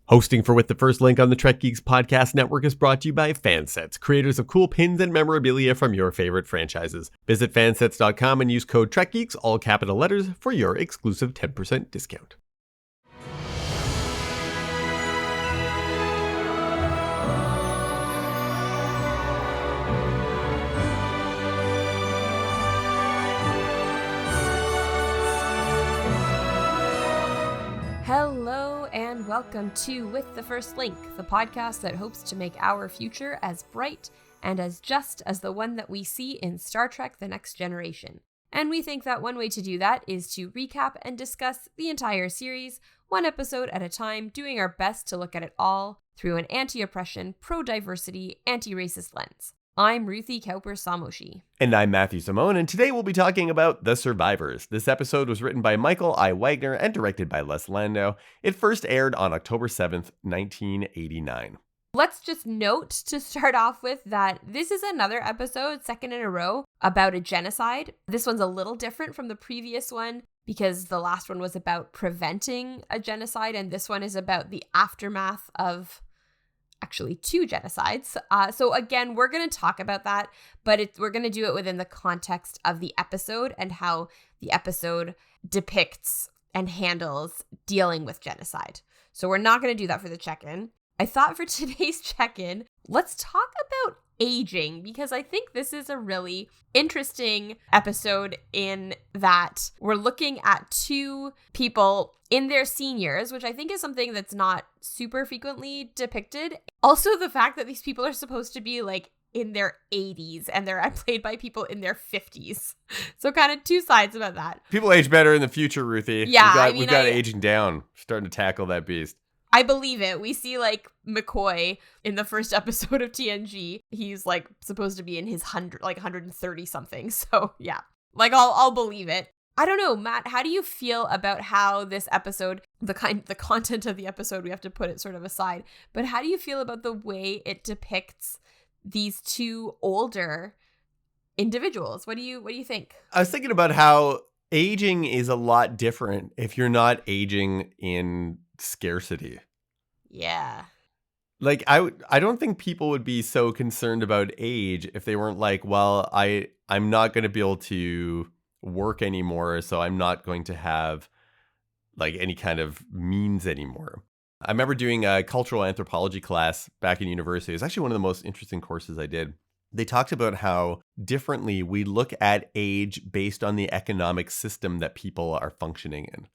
Hosting for With the First Link on the Trek Geeks Podcast Network is brought to you by Fansets, creators of cool pins and memorabilia from your favorite franchises. Visit fansets.com and use code TrekGeeks, all capital letters, for your exclusive 10% discount. Hello and welcome to With the First Link, the podcast that hopes to make our future as bright and as just as the one that we see in Star Trek: The Next Generation. And we think that one way to do that is to recap and discuss the entire series, one episode at a time, doing our best to look at it all through an anti-oppression, pro-diversity, anti-racist lens. I'm Ruthie Samoshi. And I'm Matthew Simone, and today we'll be talking about The Survivors. This episode was written by Michael I. Wagner and directed by Les Landau. It first aired on October 7th, 1989. Let's just note to start off with that this is another episode, second in a row, about a genocide. This one's a little different from the previous one because the last one was about preventing a genocide, and this one is about the aftermath of actually two genocides. So again, we're going to talk about that, but we're going to do it within the context of the episode and how the episode depicts and handles dealing with genocide. So we're not going to do that for the check-in. I thought for today's check-in, let's talk about aging, because I think this is a really interesting episode in that we're looking at two people in their seniors, which I think is something that's not super frequently depicted. Also, the fact that these people are supposed to be like in their 80s and they're played by people in their 50s. So kind of two sides about that. People age better in the future, Ruthie. Yeah, we've got aging down. Starting to tackle that beast. I believe it. We see like McCoy in the first episode of TNG. He's like supposed to be in his 130 something. So yeah, like I'll believe it. I don't know, Matt, how do you feel about how this episode, the content of the episode, we have to put it sort of aside, but how do you feel about the way it depicts these two older individuals? What do you think? I was thinking about how aging is a lot different if you're not aging in scarcity. Yeah. Like I don't think people would be so concerned about age if they weren't like, well, I'm not going to be able to work anymore, so I'm not going to have like any kind of means anymore. I remember doing a cultural anthropology class back in university. It was actually one of the most interesting courses I did. They talked about how differently we look at age based on the economic system that people are functioning in.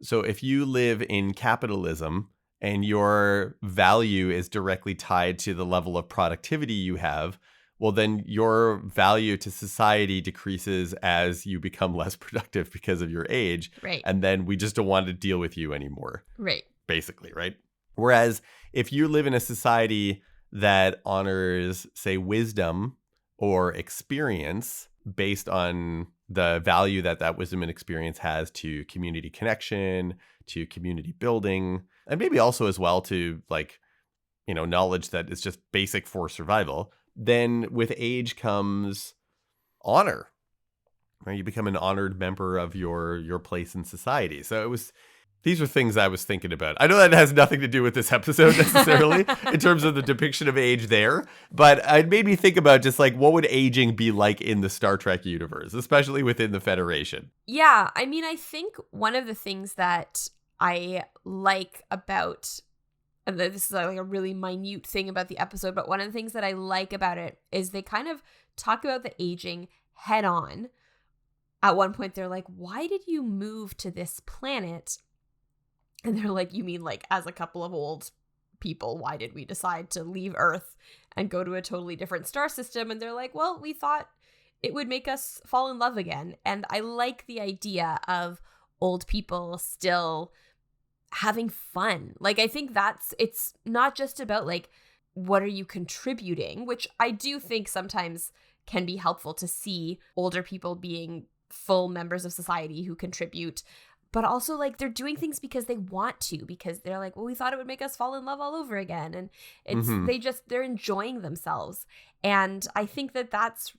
So if you live in capitalism and your value is directly tied to the level of productivity you have, well, then your value to society decreases as you become less productive because of your age. Right. And then we just don't want to deal with you anymore. Right. Basically, right? Whereas if you live in a society that honors, say, wisdom or experience based on the value that wisdom and experience has to community connection, to community building, and maybe also as well to like, knowledge that is just basic for survival, then with age comes honor, right? You become an honored member of your place in society. So these are things I was thinking about. I know that has nothing to do with this episode necessarily in terms of the depiction of age there, but it made me think about just like, what would aging be like in the Star Trek universe, especially within the Federation? Yeah, I mean, I think one of the things that I like about, and this is like a really minute thing about the episode, but one of the things that I like about it is they kind of talk about the aging head on. At one point, they're like, why did you move to this planet? And they're like, you mean like as a couple of old people, why did we decide to leave Earth and go to a totally different star system? And they're like, well, we thought it would make us fall in love again. And I like the idea of old people still having fun. Like, I think it's not just about like, what are you contributing, which I do think sometimes can be helpful to see older people being full members of society who contribute, but also like they're doing things because they want to, because they're like, well, we thought it would make us fall in love all over again. And it's, they're enjoying themselves. And I think that that's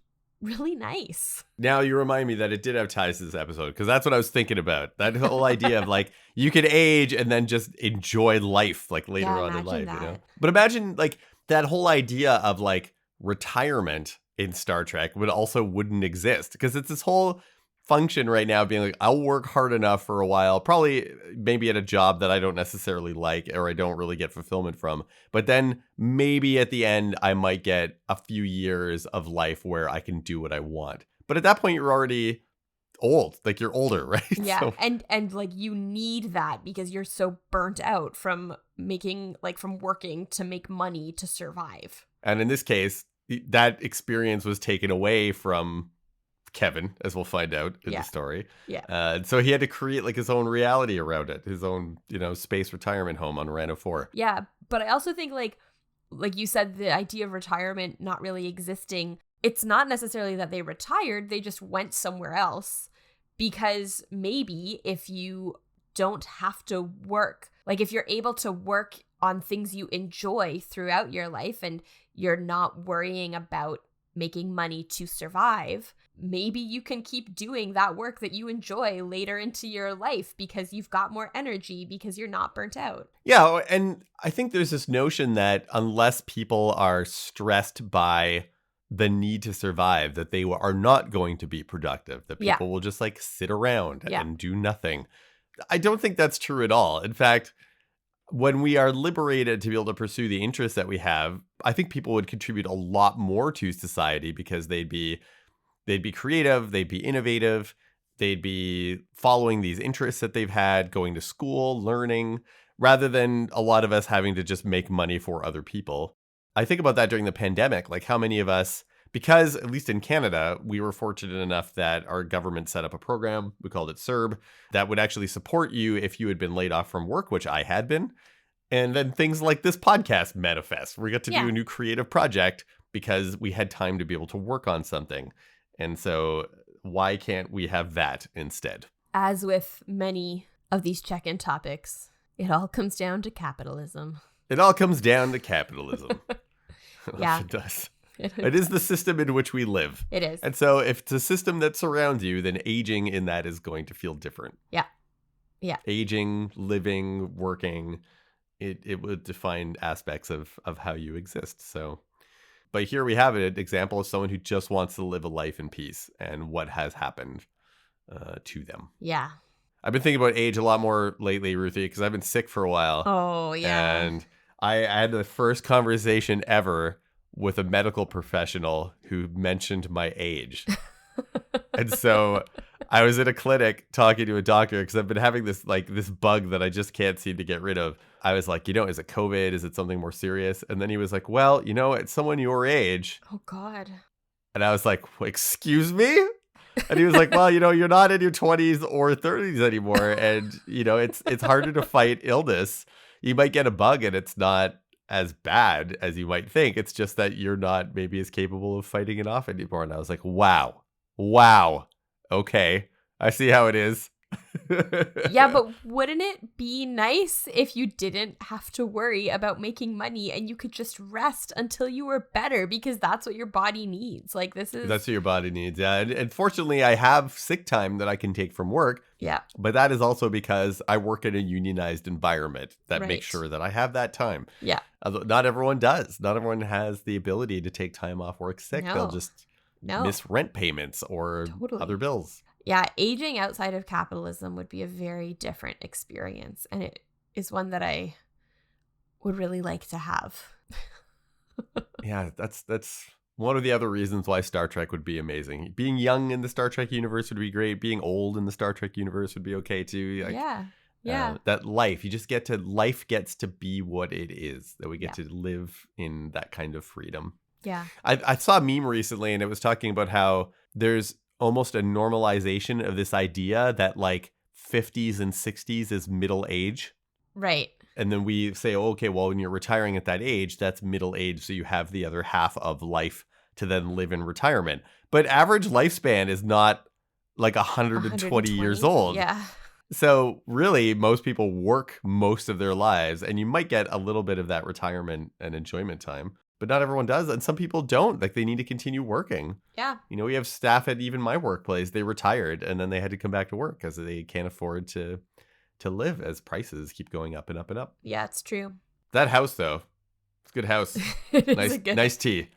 really nice. Now you remind me that it did have ties to this episode, because that's what I was thinking about. That whole idea of like you could age and then just enjoy life like later Yeah, on in imagine life, you know? that. But imagine like that whole idea of like retirement in Star Trek wouldn't exist, because it's this whole function right now being like, I'll work hard enough for a while, probably maybe at a job that I don't necessarily like or I don't really get fulfillment from. But then maybe at the end, I might get a few years of life where I can do what I want. But at that point, you're already old, like you're older, right? Yeah, So, and like you need that because you're so burnt out from from working to make money to survive. and in this case, that experience was taken away from Kevin, as we'll find out in the story. Yeah. And so he had to create like his own reality around it, his own, space retirement home on Rano 4. Yeah, but I also think like you said, the idea of retirement not really existing, it's not necessarily that they retired, they just went somewhere else, because maybe if you don't have to work, like if you're able to work on things you enjoy throughout your life and you're not worrying about making money to survive, maybe you can keep doing that work that you enjoy later into your life because you've got more energy, because you're not burnt out. Yeah, and I think there's this notion that unless people are stressed by the need to survive, that they are not going to be productive, that people will just like sit around and do nothing. I don't think that's true at all. In fact, when we are liberated to be able to pursue the interests that we have, I think people would contribute a lot more to society, because they'd be creative, they'd be innovative, they'd be following these interests that they've had, going to school, learning, rather than a lot of us having to just make money for other people. I think about that during the pandemic, like how many of us, because at least in Canada, we were fortunate enough that our government set up a program, we called it CERB, that would actually support you if you had been laid off from work, which I had been. And then things like this podcast manifest. We got to do a new creative project because we had time to be able to work on something. And so why can't we have that instead? As with many of these check-in topics, it all comes down to capitalism. It all comes down to capitalism. Yeah. It does. It is the system in which we live. It is. And so if it's a system that surrounds you, then aging in that is going to feel different. Yeah. Yeah. Aging, living, working, it would define aspects of how you exist. So, but here we have an example of someone who just wants to live a life in peace and what has happened to them. Yeah. I've been thinking about age a lot more lately, Ruthie, because I've been sick for a while. Oh, yeah. And I had the first conversation ever with a medical professional who mentioned my age. And so I was in a clinic talking to a doctor because I've been having this bug that I just can't seem to get rid of. I was like, is it COVID? Is it something more serious? And then he was like, well, it's someone your age. Oh, God. And I was like, excuse me? And he was like, well, you're not in your 20s or 30s anymore. And, it's harder to fight illness. You might get a bug and it's not as bad as you might think. It's just that you're not maybe as capable of fighting it off anymore. And I was like, wow. Okay. I see how it is. Yeah, but wouldn't it be nice if you didn't have to worry about making money and you could just rest until you were better, because that's what your body needs. That's what your body needs. Yeah. And fortunately, I have sick time that I can take from work. Yeah. But that is also because I work in a unionized environment that makes sure that I have that time. Yeah. Not everyone does. Not everyone has the ability to take time off work sick. No. They'll just miss rent payments or other bills. Yeah, aging outside of capitalism would be a very different experience, and it is one that I would really like to have. Yeah, that's one of the other reasons why Star Trek would be amazing. Being young in the Star Trek universe would be great. Being old in the Star Trek universe would be okay too. Yeah. That life, life gets to be what it is, that we get to live in that kind of freedom. Yeah. I saw a meme recently and it was talking about how there's almost a normalization of this idea that 50s and 60s is middle age. Right. And then we say, oh, okay, well, when you're retiring at that age, that's middle age. So you have the other half of life to then live in retirement. But average lifespan is not 120 years old. Yeah. So really, most people work most of their lives, and you might get a little bit of that retirement and enjoyment time. But not everyone does. And some people don't. Like, they need to continue working. Yeah. You know, we have staff at even my workplace. They retired and then they had to come back to work because they can't afford to live as prices keep going up and up and up. Yeah, it's true. That house, though, it's a good house. Nice tea.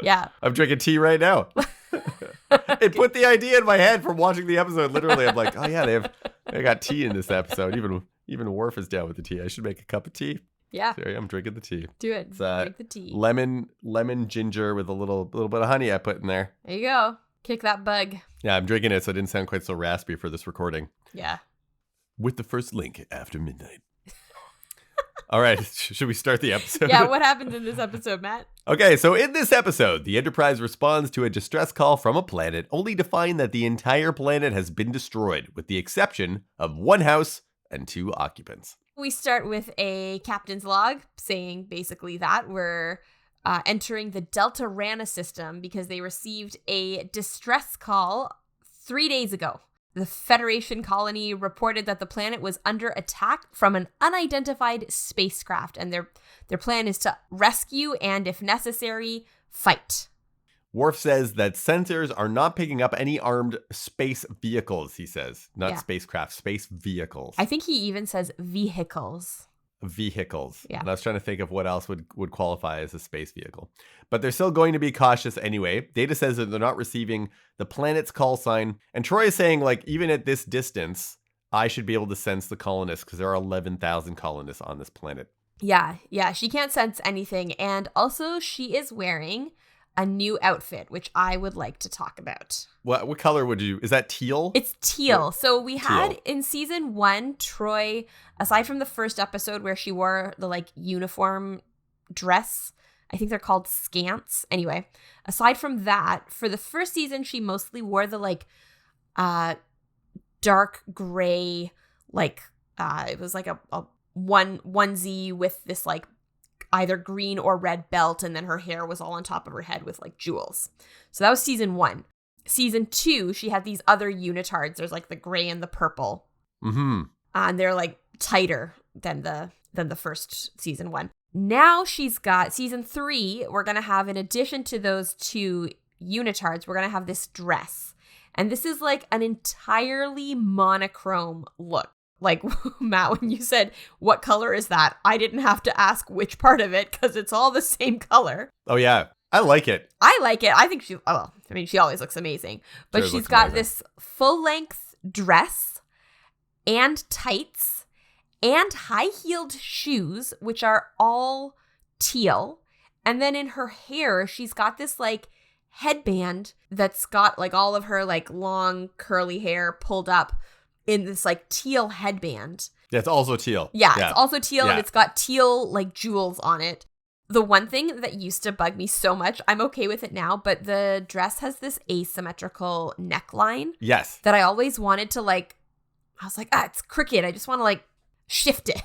Yeah. I'm drinking tea right now. It put the idea in my head from watching the episode. Literally, I'm like, oh yeah, they got tea in this episode. Even Worf is down with the tea. I should make a cup of tea. Yeah. Sorry, I'm drinking the tea. Do it. Drink the tea. Lemon ginger with a little bit of honey I put in there. There you go. Kick that bug. Yeah, I'm drinking it so it didn't sound quite so raspy for this recording. Yeah. With the first link after midnight. All right, should we start the episode? Yeah, what happens in this episode, Matt? Okay, so in this episode, the Enterprise responds to a distress call from a planet, only to find that the entire planet has been destroyed, with the exception of one house and 2 occupants. We start with a captain's log saying basically that we're entering the Delta Rana system because they received a distress call 3 days ago. The Federation colony reported that the planet was under attack from an unidentified spacecraft, and their plan is to rescue and, if necessary, fight. Worf says that sensors are not picking up any armed space vehicles, he says. Not spacecraft, space vehicles. I think he even says vehicles. Vehicles. Yeah. And I was trying to think of what else would qualify as a space vehicle. But they're still going to be cautious anyway. Data says that they're not receiving the planet's call sign. And Troy is saying, like, even at this distance, I should be able to sense the colonists because there are 11,000 colonists on this planet. Yeah. She can't sense anything. And also, she is wearing a new outfit, which I would like to talk about. What color is that teal? It's teal. So we had teal. In season 1, Troy, aside from the first episode where she wore the like uniform dress, I think they're called scants. Anyway, aside from that, for the first season, she mostly wore the like dark gray, like it was like a onesie with this like either green or red belt, and then her hair was all on top of her head with like jewels. So that was season 1. Season 2, she had these other unitards. There's like the gray and the purple. Mm-hmm. And they're like tighter than the first season 1. Now she's got season 3. We're going to have, in addition to those 2 unitards, we're going to have this dress. And this is like an entirely monochrome look. Like, Matt, when you said, what color is that? I didn't have to ask which part of it because it's all the same color. Oh, yeah. I like it. I like it. I think she always looks amazing. But she's got this full-length dress and tights and high-heeled shoes, which are all teal. And then in her hair, she's got this, like, headband that's got, like, all of her, like, long curly hair pulled up in this like teal headband. Yeah, it's also teal. Yeah, it's also teal, and it's got teal like jewels on it. The one thing that used to bug me so much, I'm okay with it now, but the dress has this asymmetrical neckline. Yes. That I always wanted to like, I was like, it's crooked. I just want to like shift it.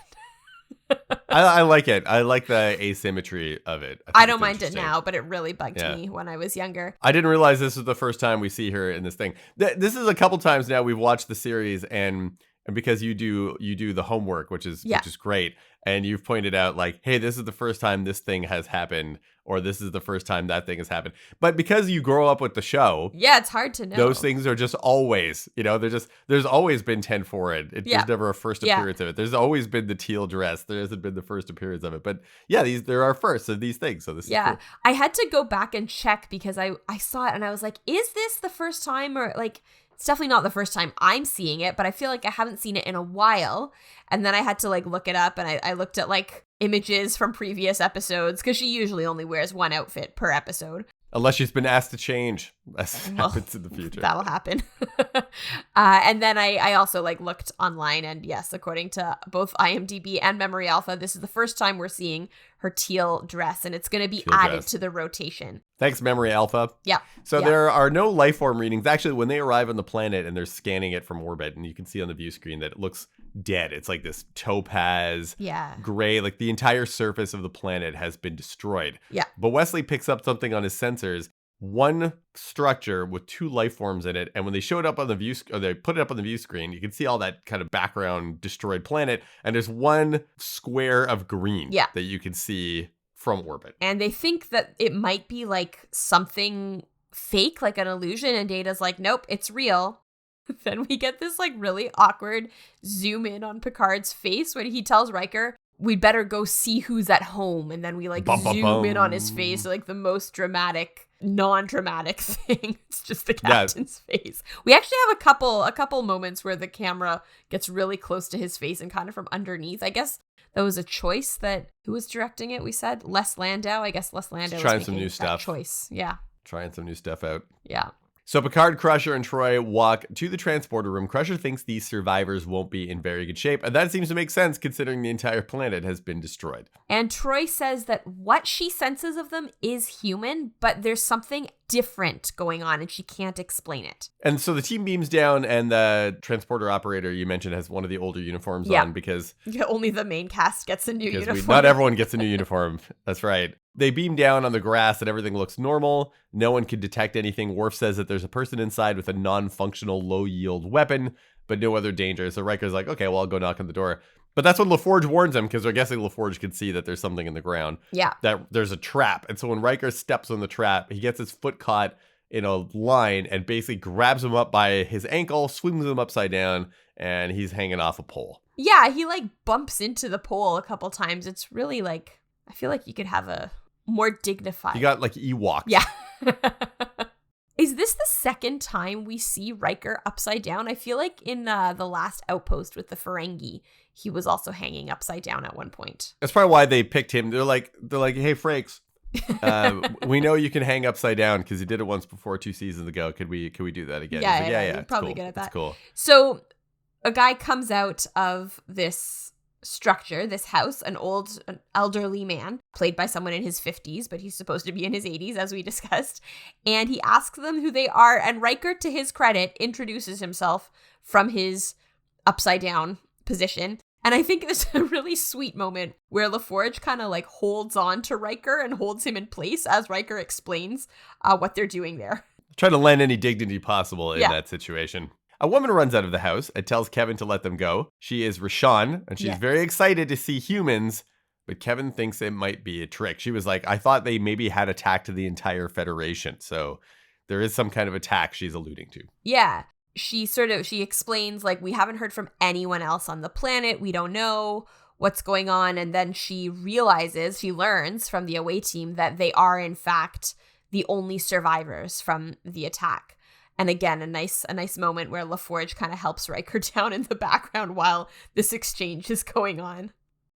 I like it. I like the asymmetry of it. I don't mind it now, but it really bugged me when I was younger. I didn't realize this was the first time we see her in this thing. This is a couple times now we've watched the series, and because you do the homework, which is great, and you've pointed out like, hey, this is the first time this thing has happened, or this is the first time that thing has happened. But because you grow up with the show, it's hard to know. Those things are just always, there's always been 10 for it. There's never a first appearance of it. There's always been the teal dress. There hasn't been the first appearance of it. But there are firsts of these things. So this is cool. I had to go back and check because I saw it and I was like, is this the first time, or like, it's definitely not the first time I'm seeing it, but I feel like I haven't seen it in a while. And then I had to like look it up, and I looked at like images from previous episodes because she usually only wears one outfit per episode. Unless she's been asked to change. That happens in the future. That'll happen. And then I also like looked online, and yes, according to both IMDb and Memory Alpha, this is the first time we're seeing her teal dress, and it's going to be added to the rotation. Thanks, Memory Alpha. Yeah. So there are no life form readings. Actually, when they arrive on the planet and they're scanning it from orbit, and you can see on the view screen that it looks dead. It's like this topaz, gray, like the entire surface of the planet has been destroyed. Yeah. But Wesley picks up something on his sensors. one structure with 2 life forms in it. And when they show it up on the view, or they put it up on the view screen, you can see all that kind of background destroyed planet. And there's one square of green that you can see from orbit. And they think that it might be like something fake, like an illusion. And Data's like, nope, it's real. Then we get this like really awkward zoom in on Picard's face when he tells Riker, we'd better go see who's at home. And then we like zoom in on his face, like the most dramatic, non-dramatic thing. It's just the captain's face. We actually have a couple moments where the camera gets really close to his face and kind of from underneath. I guess that was a choice that who was directing it? We said Les Landau. I guess Les Landau was trying making some new stuff. Choice. Yeah. Trying some new stuff out. Yeah. So Picard, Crusher, and Troy walk to the transporter room. Crusher thinks these survivors won't be in very good shape, and that seems to make sense considering the entire planet has been destroyed. And Troy says that what she senses of them is human, but there's something different going on, and she can't explain it. And so the team beams down, and the transporter operator you mentioned has one of the older uniforms on because... only the main cast gets a new uniform. Not everyone gets a new uniform. That's right. They beam down on the grass and everything looks normal. No one can detect anything. Worf says that there's a person inside with a non-functional low-yield weapon, but no other danger. So Riker's like, okay, well, I'll go knock on the door. But that's when LaForge warns him, because they're guessing LaForge can see that there's something in the ground. Yeah. That there's a trap. And so when Riker steps on the trap, he gets his foot caught in a line and basically grabs him up by his ankle, swings him upside down, and he's hanging off a pole. Yeah, he like bumps into the pole a couple times. It's really like, I feel like you could have a more dignified. You got like Ewoks. Yeah. Is this the second time we see Riker upside down? I feel like in the last Outpost with the Ferengi, he was also hanging upside down at one point. That's probably why they picked him. They're like, hey, Frakes, we know you can hang upside down because you did it once before 2 seasons ago. Could we do that again? Yeah, like, yeah. Probably good at that. That's cool. So a guy comes out of this structure, this house, an elderly man played by someone in his 50s, but he's supposed to be in his 80s, as we discussed, and he asks them who they are, and Riker, to his credit, introduces himself from his upside down position. And I think there's a really sweet moment where LaForge kind of like holds on to Riker and holds him in place as Riker explains what they're doing there. Trying to lend any dignity possible in that situation. A woman runs out of the house and tells Kevin to let them go. She is Rashawn, and she's very excited to see humans, but Kevin thinks it might be a trick. She was like, I thought they maybe had attacked the entire Federation, so there is some kind of attack she's alluding to. Yeah. She explains, like, we haven't heard from anyone else on the planet. We don't know what's going on. And then she learns from the away team that they are, in fact, the only survivors from the attack. And again, a nice moment where LaForge kind of helps Riker down in the background while this exchange is going on.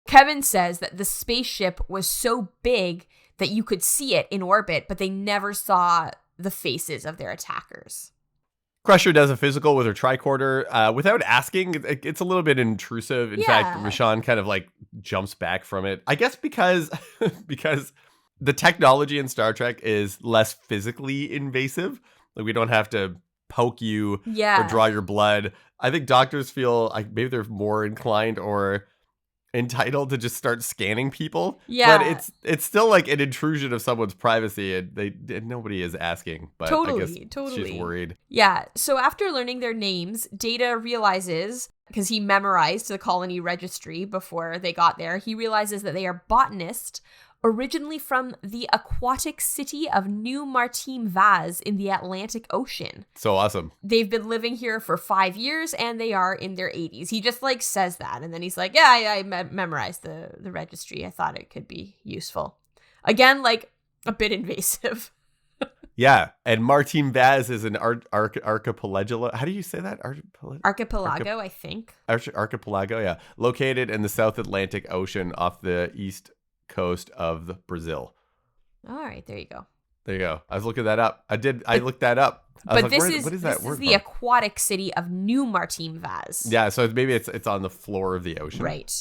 Kevin says that the spaceship was so big that you could see it in orbit, but they never saw the faces of their attackers. Crusher does a physical with her tricorder without asking. It's a little bit intrusive. In fact, Rashawn kind of like jumps back from it. I guess because the technology in Star Trek is less physically invasive. Like, we don't have to poke you or draw your blood. I think doctors feel like maybe they're more inclined or entitled to just start scanning people. Yeah. But it's still like an intrusion of someone's privacy, and nobody is asking. But totally, I guess she's worried. Yeah. So after learning their names, Data realizes, because he memorized the colony registry before they got there, he realizes that they are botanists, originally from the aquatic city of New Martine Vaz in the Atlantic Ocean. So awesome. They've been living here for 5 years and they are in their 80s. He just like says that. And then he's like, I memorized the registry. I thought it could be useful. Again, like a bit invasive. Yeah. And Martine Vaz is an archipelago. How do you say that? Archipelago, I think. Archipelago, yeah. Located in the South Atlantic Ocean off the east coast of Brazil. All right, there you go. There you go. I was looking that up. I looked that up. But this is the aquatic city of New Martine Vaz. Yeah, so maybe it's on the floor of the ocean. Right.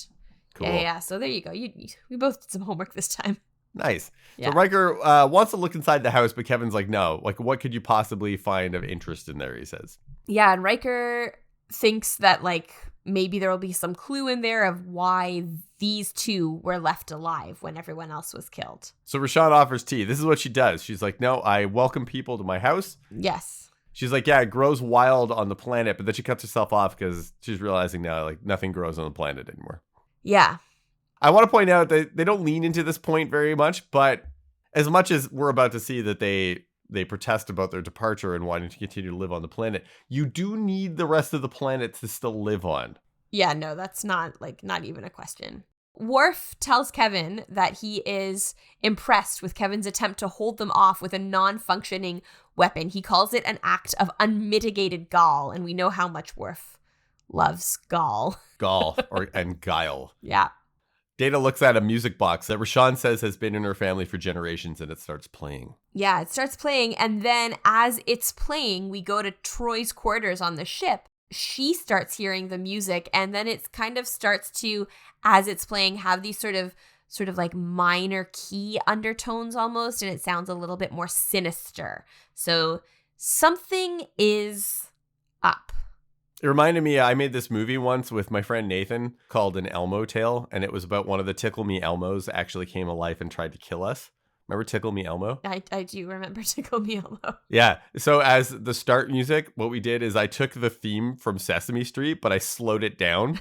Cool. Yeah. So there you go. We both did some homework this time. Nice. Yeah. So Riker wants to look inside the house, but Kevin's like, no. Like, what could you possibly find of interest in there, he says. Yeah, and Riker thinks that, like, maybe there will be some clue in there of why these two were left alive when everyone else was killed. So Rashawn offers tea. This is what she does. She's like, no, I welcome people to my house. Yes. She's like, yeah, it grows wild on the planet, but then she cuts herself off because she's realizing now, like, nothing grows on the planet anymore. Yeah. I want to point out that they don't lean into this point very much, but as much as we're about to see that they protest about their departure and wanting to continue to live on the planet, you do need the rest of the planet to still live on. Yeah, no, that's not even a question. Worf tells Kevin that he is impressed with Kevin's attempt to hold them off with a non-functioning weapon. He calls it an act of unmitigated gall, and we know how much Worf loves gall. Gall and guile. Yeah. Data looks at a music box that Rashawn says has been in her family for generations, and it starts playing. Yeah, it starts playing, and then as it's playing, we go to Troy's quarters on the ship. She starts hearing the music, and then it kind of starts to, as it's playing, have these sort of like minor key undertones almost, and it sounds a little bit more sinister. So something is up. It reminded me, I made this movie once with my friend Nathan called An Elmo Tale, and it was about one of the Tickle Me Elmos actually came alive and tried to kill us. Remember Tickle Me Elmo? I do remember Tickle Me Elmo. Yeah. So as the start music, what we did is I took the theme from Sesame Street, but I slowed it down.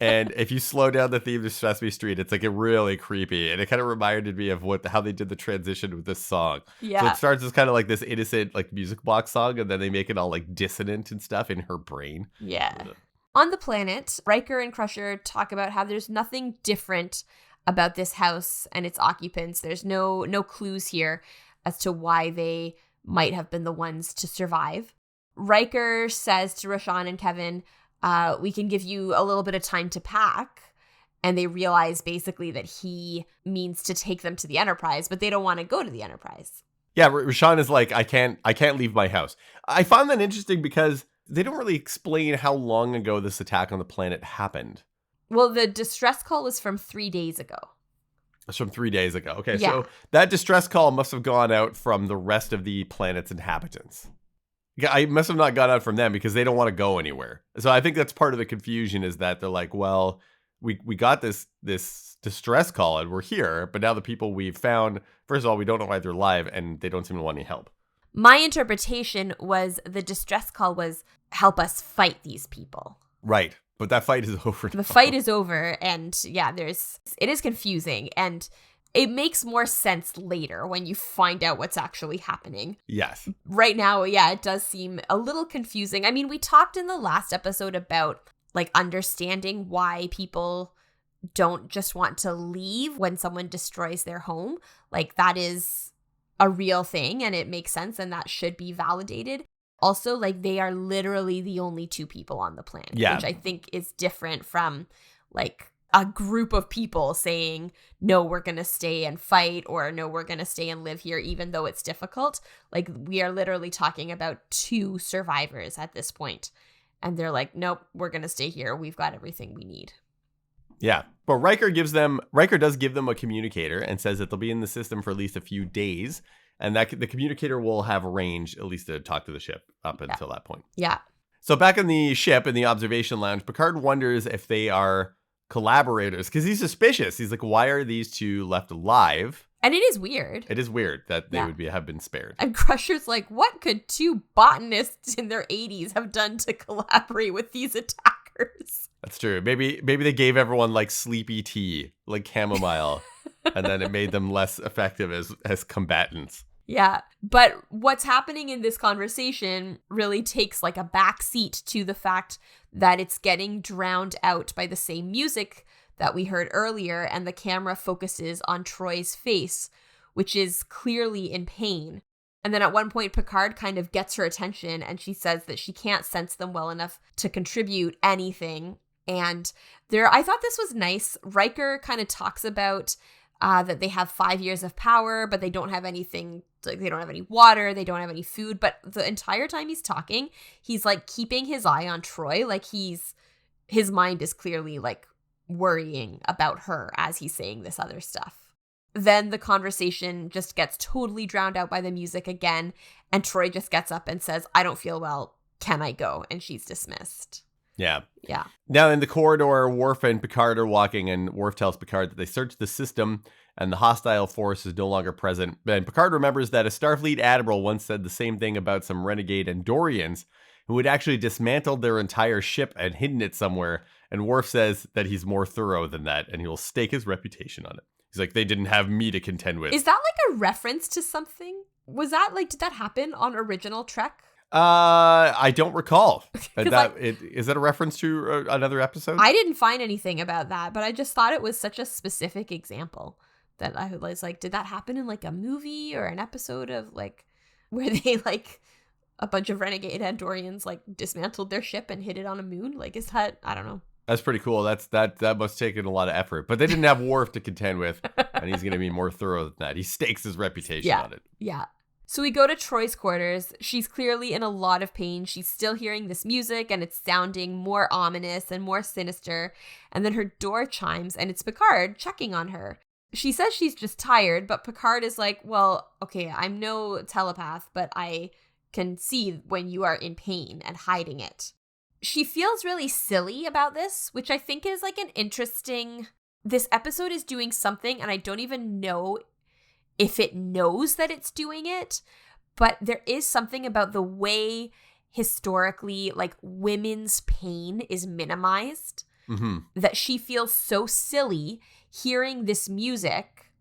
And if you slow down the theme to Sesame Street, it's like really creepy. And it kind of reminded me of how they did the transition with this song. Yeah. So it starts as kind of like this innocent like music box song, and then they make it all like dissonant and stuff in her brain. Yeah. Ugh. On the planet, Riker and Crusher talk about how there's nothing different about this house and its occupants. There's no clues here as to why they might have been the ones to survive. Riker says to Rashawn and Kevin, we can give you a little bit of time to pack. And they realize basically that he means to take them to the Enterprise, but they don't want to go to the Enterprise. Yeah, Rashawn is like, I can't leave my house. I found that interesting because they don't really explain how long ago this attack on the planet happened. Well, the distress call was from 3 days ago. It's from 3 days ago. Okay, yeah. So that distress call must have gone out from the rest of the planet's inhabitants. I must have not gone out from them because they don't want to go anywhere. So I think that's part of the confusion is that they're like, well, we got this distress call and we're here, but now the people we've found, first of all, we don't know why they're alive and they don't seem to want any help. My interpretation was the distress call was help us fight these people. Right. But that fight is over. The fight is over, and yeah, it is confusing, and it makes more sense later when you find out what's actually happening. Yes. Right now, yeah, it does seem a little confusing. I mean, we talked in the last episode about like understanding why people don't just want to leave when someone destroys their home. Like that is a real thing, and it makes sense, and that should be validated. Also, like, they are literally the only two people on the planet, which I think is different from, like, a group of people saying, no, we're going to stay and fight, or no, we're going to stay and live here, even though it's difficult. Like, we are literally talking about two survivors at this point. And they're like, nope, we're going to stay here. We've got everything we need. Yeah. But Riker does give them a communicator and says that they'll be in the system for at least a few days. And that the communicator will have range, at least to talk to the ship up until that point. Yeah. So back on the ship in the observation lounge, Picard wonders if they are collaborators because he's suspicious. He's like, why are these two left alive? And it is weird. It is weird that they would have been spared. And Crusher's like, what could two botanists in their 80s have done to collaborate with these attackers? That's true. Maybe they gave everyone like sleepy tea, like chamomile, and then it made them less effective as combatants. Yeah, but what's happening in this conversation really takes like a backseat to the fact that it's getting drowned out by the same music that we heard earlier, and the camera focuses on Troy's face, which is clearly in pain. And then at one point, Picard kind of gets her attention, and she says that she can't sense them well enough to contribute anything. And I thought this was nice. Riker kind of talks about that they have 5 years of power, but they don't have anything. Like they don't have any water, they don't have any food. But the entire time he's talking, he's like keeping his eye on Troy. Like his mind is clearly like worrying about her as he's saying this other stuff. Then the conversation just gets totally drowned out by the music again. And Troy just gets up and says, I don't feel well. Can I go? And she's dismissed. Yeah. Yeah. Now in the corridor, Worf and Picard are walking, and Worf tells Picard that they searched the system and the hostile force is no longer present. And Picard remembers that a Starfleet admiral once said the same thing about some renegade Andorians who had actually dismantled their entire ship and hidden it somewhere. And Worf says that he's more thorough than that, and he will stake his reputation on it. He's like, they didn't have me to contend with. Is that like a reference to something? Was that like, did that happen on original Trek? I don't recall. Like, Is that a reference to another episode? I didn't find anything about that, but I just thought it was such a specific example that I was like, did that happen in like a movie or an episode of like where they like a bunch of renegade Andorians like dismantled their ship and hid it on a moon? Like, is that, I don't know. That's pretty cool. That must have taken a lot of effort. But they didn't have Worf to contend with, and he's going to be more thorough than that. He stakes his reputation on it. Yeah. So we go to Troy's quarters. She's clearly in a lot of pain. She's still hearing this music, and it's sounding more ominous and more sinister. And then her door chimes, and it's Picard checking on her. She says she's just tired, but Picard is like, well, okay, I'm no telepath, but I can see when you are in pain and hiding it. She feels really silly about this, which I think is like an interesting... This episode is doing something, and I don't even know if it knows that it's doing it, but there is something about the way historically like women's pain is minimized that she feels so silly hearing this music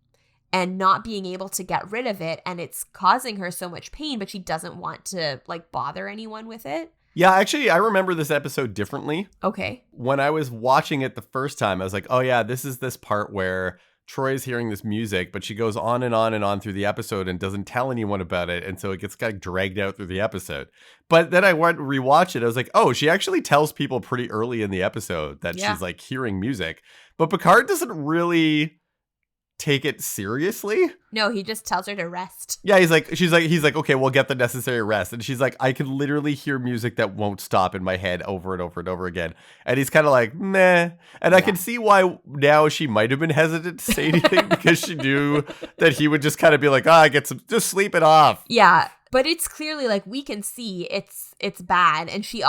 and not being able to get rid of it, and it's causing her so much pain, but she doesn't want to like bother anyone with it. Yeah, actually, I remember this episode differently. Okay. When I was watching it the first time, I was like, oh yeah, this is this part where Troy's hearing this music, but she goes on and on and on through the episode and doesn't tell anyone about it. And so it gets kind of dragged out through the episode. But then I went to rewatch it. I was like, oh, she actually tells people pretty early in the episode that she's like hearing music. But Picard doesn't really take it seriously. No, he just tells her to rest. Yeah, he's like, okay, we'll get the necessary rest. And she's like, I can literally hear music that won't stop in my head over and over and over again. And he's kind of like, meh. And I can see why now she might have been hesitant to say anything because she knew that he would just kind of be like, just sleep it off. Yeah, but it's clearly like we can see it's bad. And she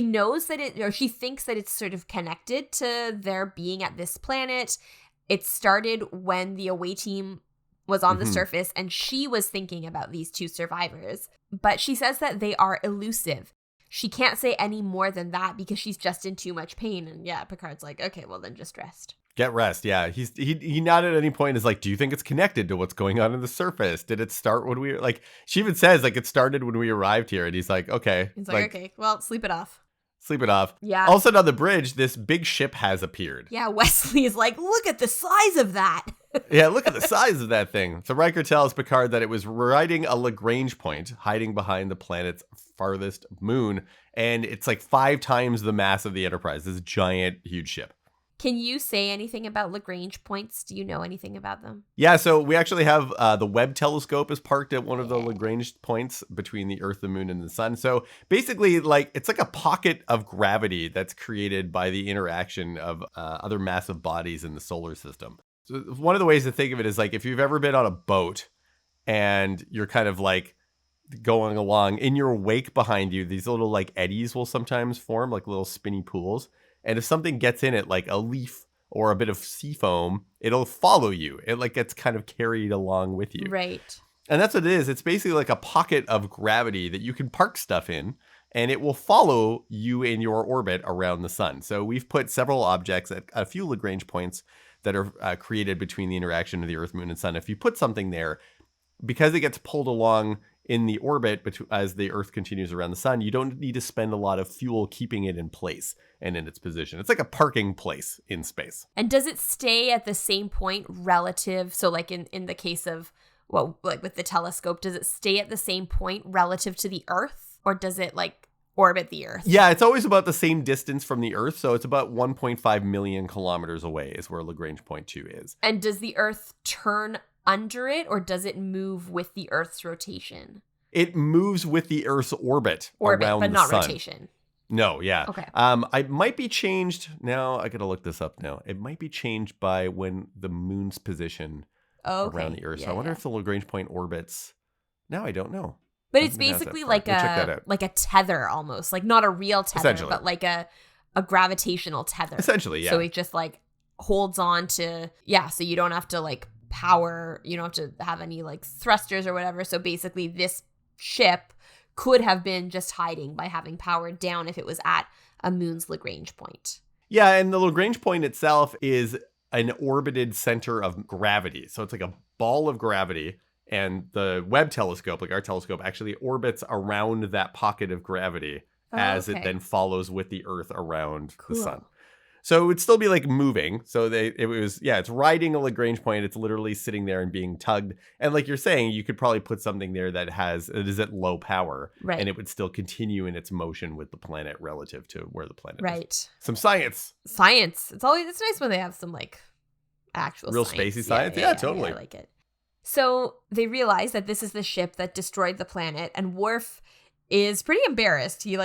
knows that she thinks that it's sort of connected to their being at this planet. It started when the away team was on the surface, and she was thinking about these two survivors. But she says that they are elusive. She can't say any more than that because she's just in too much pain. And yeah, Picard's like, okay, well then just rest. Get rest, yeah. He not at any point is like, do you think it's connected to what's going on in the surface? Did it start when we like? She even says like it started when we arrived here, and he's like, okay. He's like, okay, well, sleep it off. Sleep it off. Yeah. Also on the bridge, this big ship has appeared. Yeah, Wesley is like, look at the size of that. Yeah, look at the size of that thing. So Riker tells Picard that it was riding a Lagrange point, hiding behind the planet's farthest moon. And it's like 5 times the mass of the Enterprise. This giant, huge ship. Can you say anything about Lagrange points? Do you know anything about them? Yeah, so we actually have the Webb telescope is parked at one of the Lagrange points between the Earth, the Moon, and the Sun. So basically, like it's like a pocket of gravity that's created by the interaction of other massive bodies in the solar system. So one of the ways to think of it is like if you've ever been on a boat and you're kind of like going along in your wake behind you, these little like eddies will sometimes form, like little spinny pools. And if something gets in it, like a leaf or a bit of sea foam, it'll follow you. It like gets kind of carried along with you. Right. And that's what it is. It's basically like a pocket of gravity that you can park stuff in, and it will follow you in your orbit around the sun. So we've put several objects at a few Lagrange points that are created between the interaction of the Earth, Moon, and Sun. If you put something there, because it gets pulled along in the orbit as the Earth continues around the sun, you don't need to spend a lot of fuel keeping it in place and in its position. It's like a parking place in space. And does it stay at the same point relative? So like in the case of, well, like with the telescope, does it stay at the same point relative to the Earth, or does it like orbit the Earth? Yeah, it's always about the same distance from the Earth. So it's about 1.5 million kilometers away is where Lagrange point 2 is. And does the Earth turn under it, or does it move with the Earth's rotation? It moves with the Earth's orbit around but the not sun. Rotation. No, yeah. Okay. I might be changed now. I gotta look this up now. It might be changed by when the moon's position around the Earth. So I wonder if the Lagrange point orbits. Now I don't know. But it's basically like a tether almost, like not a real tether, but like a gravitational tether. Essentially, yeah. So it just like holds on to, so you don't have to like power, you don't have to have any like thrusters or whatever. So basically this ship could have been just hiding by having powered down if it was at a moon's Lagrange point. Yeah, and the Lagrange point itself is an orbited center of gravity. So it's like a ball of gravity, and the Webb telescope, like our telescope, actually orbits around that pocket of gravity as it then follows with the Earth around the sun. So it would still be like moving. So it's riding a Lagrange point. It's literally sitting there and being tugged. And like you're saying, you could probably put something there that is at low power. Right. And it would still continue in its motion with the planet relative to where the planet is. Right. Some science. It's nice when they have some like actual real science. Spacey science. Yeah, totally. I like it. So they realize that this is the ship that destroyed the planet, and Worf is pretty embarrassed. He's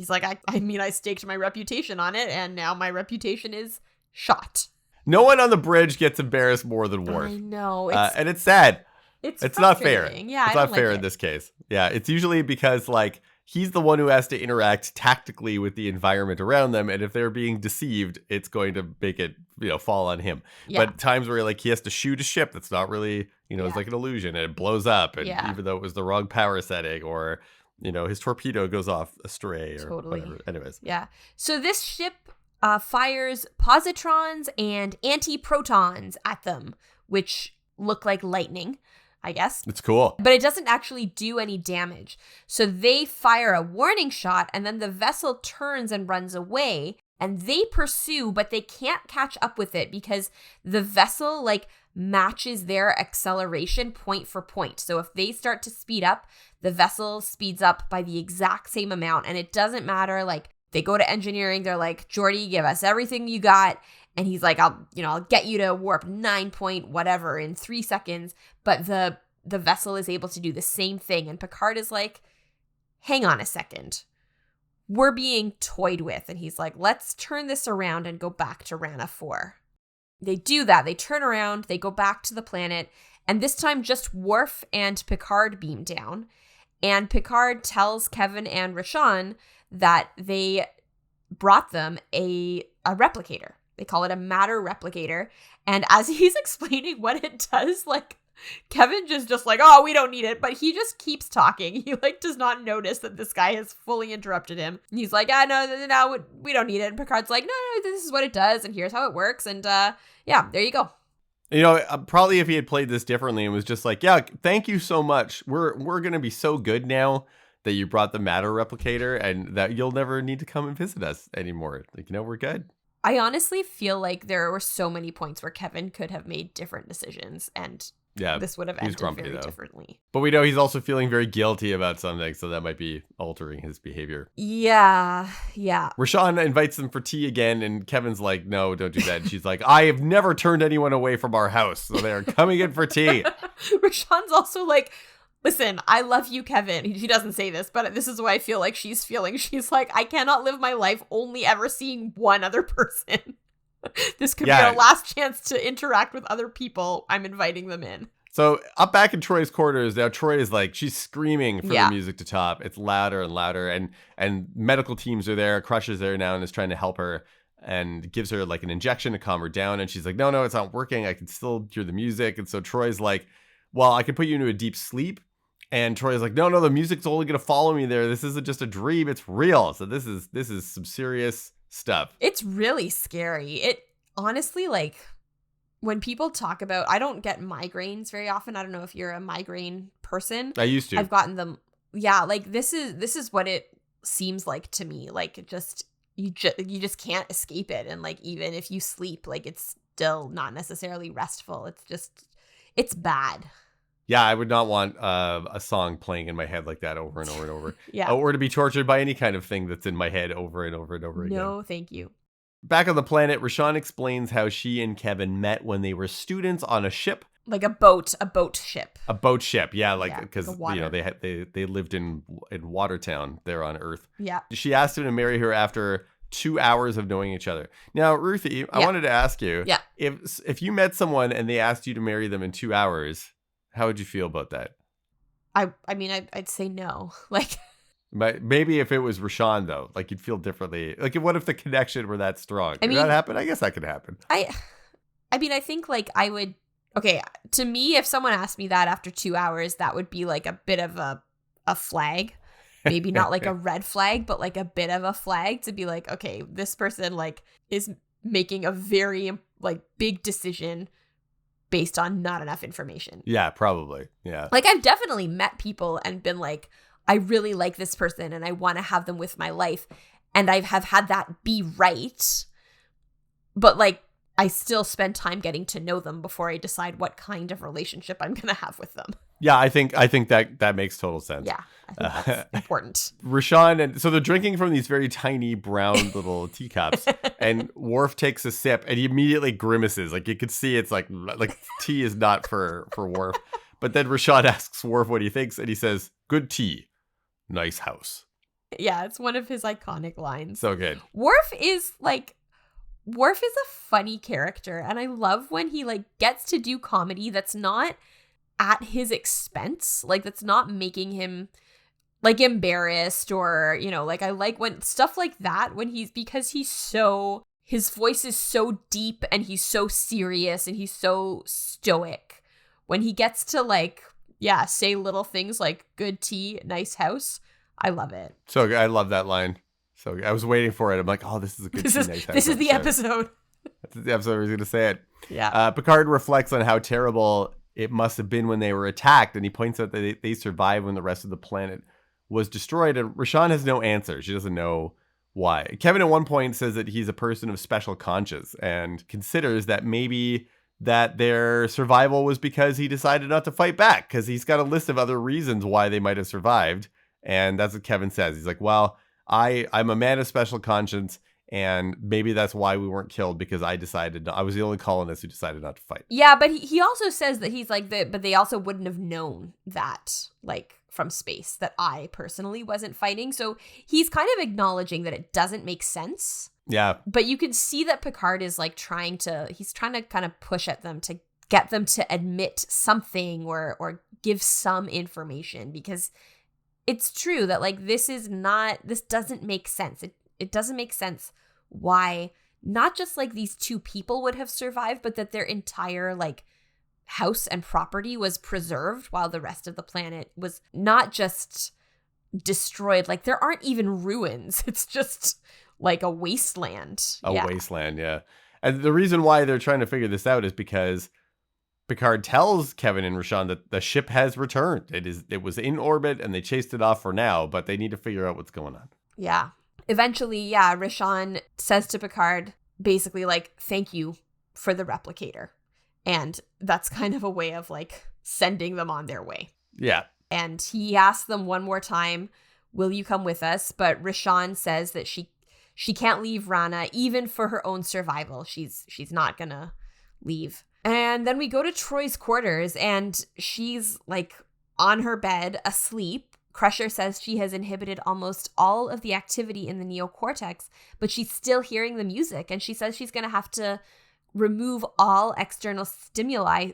like, I staked my reputation on it, and now my reputation is shot. No one on the bridge gets embarrassed more than Worf. I know. And it's sad. It's not fair. Yeah, it's not fair in this case. Yeah, it's usually because like he's the one who has to interact tactically with the environment around them, and if they're being deceived, it's going to make it fall on him. Yeah. But times where like he has to shoot a ship that's not really it's like an illusion, and it blows up, and even though it was the wrong power setting, or his torpedo goes off astray or whatever. Anyways. Yeah. So this ship fires positrons and antiprotons at them, which look like lightning, I guess. It's cool. But it doesn't actually do any damage. So they fire a warning shot, and then the vessel turns and runs away, and they pursue, but they can't catch up with it because the vessel like matches their acceleration point for point. So if they start to speed up, the vessel speeds up by the exact same amount. And it doesn't matter. Like they go to engineering. They're like, Geordi, give us everything you got. And he's like, I'll get you to warp 9 point whatever in 3 seconds. But the vessel is able to do the same thing. And Picard is like, hang on a second. We're being toyed with. And he's like, let's turn this around and go back to Rana 4. They do that. They turn around. They go back to the planet. And this time just Worf and Picard beam down. And Picard tells Kevin and Rashawn that they brought them a replicator. They call it a matter replicator. And as he's explaining what it does, like, Kevin just like, oh, we don't need it. But he just keeps talking. He like does not notice that this guy has fully interrupted him. And he's like, no, we don't need it. And Picard's like, no, this is what it does. And here's how it works. And yeah, there you go. Probably if he had played this differently and was just like, yeah, thank you so much. We're going to be so good now that you brought the matter replicator and that you'll never need to come and visit us anymore. Like, we're good. I honestly feel like there were so many points where Kevin could have made different decisions, and this would have ended very differently. But we know he's also feeling very guilty about something, so that might be altering his behavior. Yeah. Rashawn invites them for tea again, and Kevin's like, no, don't do that. And she's like, I have never turned anyone away from our house, so they are coming in for tea. Rashawn's also like, listen, I love you, Kevin. She doesn't say this, but this is what I feel like she's feeling. She's like, I cannot live my life only ever seeing one other person. This could be our last chance to interact with other people. I'm inviting them in. So up back in Troy's quarters, now Troy is like, she's screaming for the music to top. It's louder and louder. And medical teams are there. Crush is there now and is trying to help her and gives her like an injection to calm her down. And she's like, no, it's not working. I can still hear the music. And so Troy's like, well, I can put you into a deep sleep. And Troy's like, no, the music's only going to follow me there. This isn't just a dream. It's real. So this is some serious stuff. It's really scary. It honestly, like, when people talk about, I don't get migraines very often. I don't know if you're a migraine person. I used to. I've gotten them. Yeah, like this is what it seems like to me. Like you just can't escape it. And like even if you sleep, like it's still not necessarily restful. It's bad. Yeah, I would not want a song playing in my head like that over and over and over. Yeah. Or to be tortured by any kind of thing that's in my head over and over and over again. No, thank you. Back on the planet, Rashawn explains how she and Kevin met when they were students on a ship. Like a boat ship. A boat ship, yeah, because they lived in Watertown there on Earth. Yeah. She asked him to marry her after 2 hours of knowing each other. Now, Ruthie, I wanted to ask you, if you met someone and they asked you to marry them in 2 hours, how would you feel about that? I'd say no. Like, Maybe if it was Rashawn, though, like you'd feel differently. Like, what if the connection were that strong? I Did mean, that happen? I guess that could happen. I think like I would. Okay, to me, if someone asked me that after 2 hours, that would be like a bit of a flag. Maybe not like a red flag, but like a bit of a flag to be like, okay, this person like is making a very like big decision based on not enough information. Yeah, probably. Yeah. Like, I've definitely met people and been like, I really like this person and I want to have them with my life. And I have had that be right. But like, I still spend time getting to know them before I decide what kind of relationship I'm going to have with them. Yeah, I think that makes total sense. Yeah, I think that's important. Rashawn, and so they're drinking from these very tiny brown little teacups, and Worf takes a sip and he immediately grimaces. Like you could see it's like tea is not for Worf. But then Rashawn asks Worf what he thinks, and he says, "Good tea, nice house." Yeah, it's one of his iconic lines. So good. Worf is a funny character, and I love when he like gets to do comedy that's not at his expense, like that's not making him like embarrassed or, you know, like I like when stuff like that when because his voice is so deep and he's so serious and he's so stoic. When he gets to like, yeah, say little things like good tea, nice house, I love it. So I love that line. So I was waiting for it. I'm like, oh, this is a good tea, nice house. This is the episode. That's the episode where he's going to say it. Yeah. Picard reflects on how terrible it must have been when they were attacked, and he points out that they survived when the rest of the planet was destroyed, and Rashawn has no answer. She doesn't know why. Kevin at one point says that he's a person of special conscience and considers that maybe that their survival was because he decided not to fight back, because he's got a list of other reasons why they might have survived, and that's what Kevin says. He's like, well, I'm a man of special conscience, and maybe that's why we weren't killed, because I was the only colonist who decided not to fight. Yeah, but he also says that he's like, but they also wouldn't have known that, like, from space, that I personally wasn't fighting. So he's kind of acknowledging that it doesn't make sense. Yeah. But you can see that Picard is like he's trying to kind of push at them to get them to admit something or give some information, because it's true that like this doesn't make sense. It doesn't make sense why not just like these two people would have survived, but that their entire like house and property was preserved while the rest of the planet was not just destroyed. Like there aren't even ruins. It's just like a wasteland. Wasteland, yeah. And the reason why they're trying to figure this out is because Picard tells Kevin and Rashawn that the ship has returned. It was in orbit and they chased it off for now, but they need to figure out what's going on. Yeah. Eventually, yeah, Rashawn says to Picard, basically like, thank you for the replicator. And that's kind of a way of like sending them on their way. Yeah. And he asks them one more time, will you come with us? But Rashawn says that she can't leave Rana, even for her own survival. She's not gonna leave. And then we go to Troy's quarters and she's like on her bed asleep. Crusher says she has inhibited almost all of the activity in the neocortex, but she's still hearing the music. And she says she's going to have to remove all external stimuli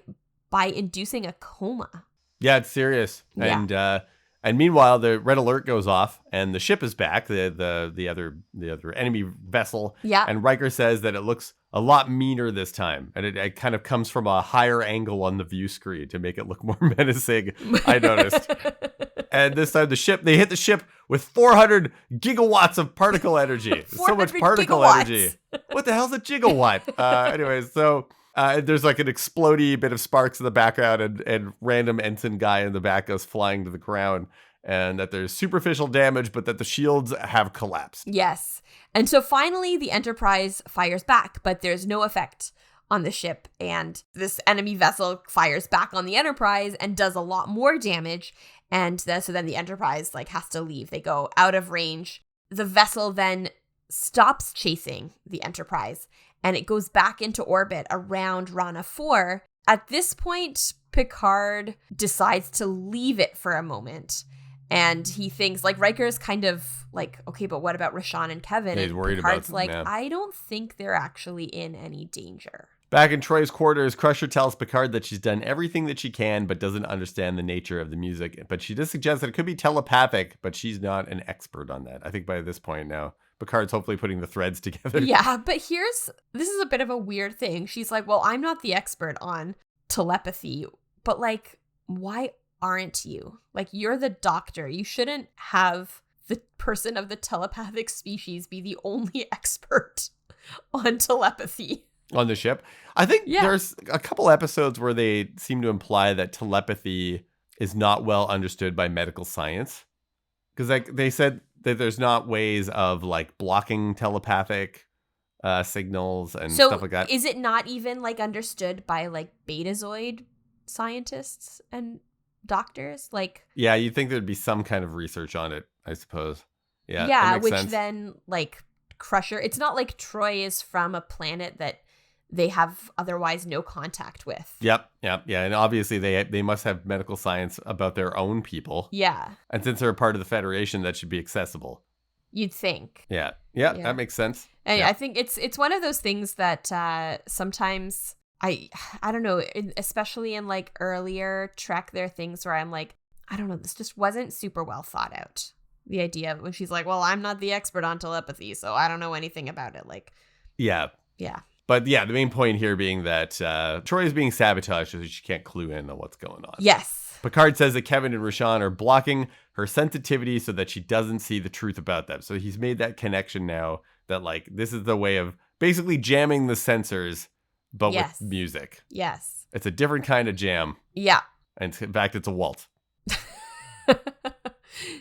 by inducing a coma. Yeah, it's serious. Yeah. And meanwhile, the red alert goes off and the ship is back, the other enemy vessel. Yeah. And Riker says that it looks a lot meaner this time. And it kind of comes from a higher angle on the view screen to make it look more menacing, I noticed. And this time they hit the ship with 400 gigawatts of particle energy. So much particle gigawatts. energy. What the hell's a gigawatt? Anyways, so there's like an explodey bit of sparks in the background and random ensign guy in the back goes flying to the ground. And that there's superficial damage, but that the shields have collapsed. Yes. And so finally the Enterprise fires back, but there's no effect on the ship. And this enemy vessel fires back on the Enterprise and does a lot more damage. And so then the Enterprise like has to leave. They go out of range. The vessel then stops chasing the Enterprise and it goes back into orbit around Rana 4. At this point, Picard decides to leave it for a moment. And he thinks, like, Riker's kind of like, okay, but what about Rashawn and Kevin? Yeah, he's worried Picard's about them, like, yeah. I don't think they're actually in any danger. Back in Troy's quarters, Crusher tells Picard that she's done everything that she can, but doesn't understand the nature of the music. But she does suggest that it could be telepathic, but she's not an expert on that. I think by this point now, Picard's hopefully putting the threads together. Yeah, but this is a bit of a weird thing. She's like, well, I'm not the expert on telepathy, but like, why aren't you? Like, you're the doctor. You shouldn't have the person of the telepathic species be the only expert on telepathy. On the ship. I think there's a couple episodes where they seem to imply that telepathy is not well understood by medical science. Because like they said that there's not ways of like blocking telepathic signals and stuff like that. Is it not even like understood by like betazoid scientists and doctors? Like, yeah, you'd think there'd be some kind of research on it, I suppose. Yeah, yeah, that makes which sense. then like Crusher. It's not like Troy is from a planet that they have otherwise no contact with. Yep. And obviously they must have medical science about their own people. Yeah. And since they're a part of the Federation, that should be accessible. You'd think. Yeah, that makes sense. And yeah. I think it's one of those things that sometimes I don't know, especially in like earlier Trek, there are things where I'm like, I don't know, this just wasn't super well thought out. The idea of when she's like, well, I'm not the expert on telepathy, so I don't know anything about it. Like, yeah. But yeah, the main point here being that Troy is being sabotaged so she can't clue in on what's going on. Yes. Picard says that Kevin and Rashawn are blocking her sensitivity so that she doesn't see the truth about them. So he's made that connection now that like this is the way of basically jamming the sensors, but with music. Yes. It's a different kind of jam. Yeah. And in fact, it's a waltz.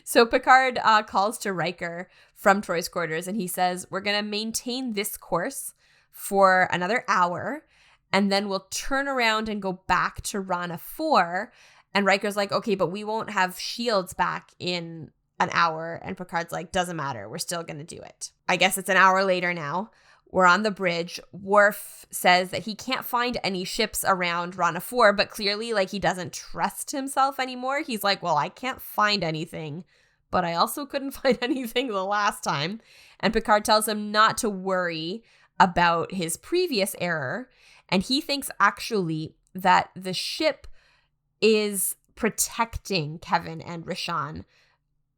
So Picard calls to Riker from Troy's quarters and he says, we're going to maintain this course for another hour, and then we'll turn around and go back to Rana 4. And Riker's like, okay, but we won't have shields back in an hour. And Picard's like, doesn't matter. We're still going to do it. I guess it's an hour later now. We're on the bridge. Worf says that he can't find any ships around Rana 4, but clearly like he doesn't trust himself anymore. He's like, well, I can't find anything, but I also couldn't find anything the last time. And Picard tells him not to worry about his previous error, and he thinks actually that the ship is protecting Kevin and Rashawn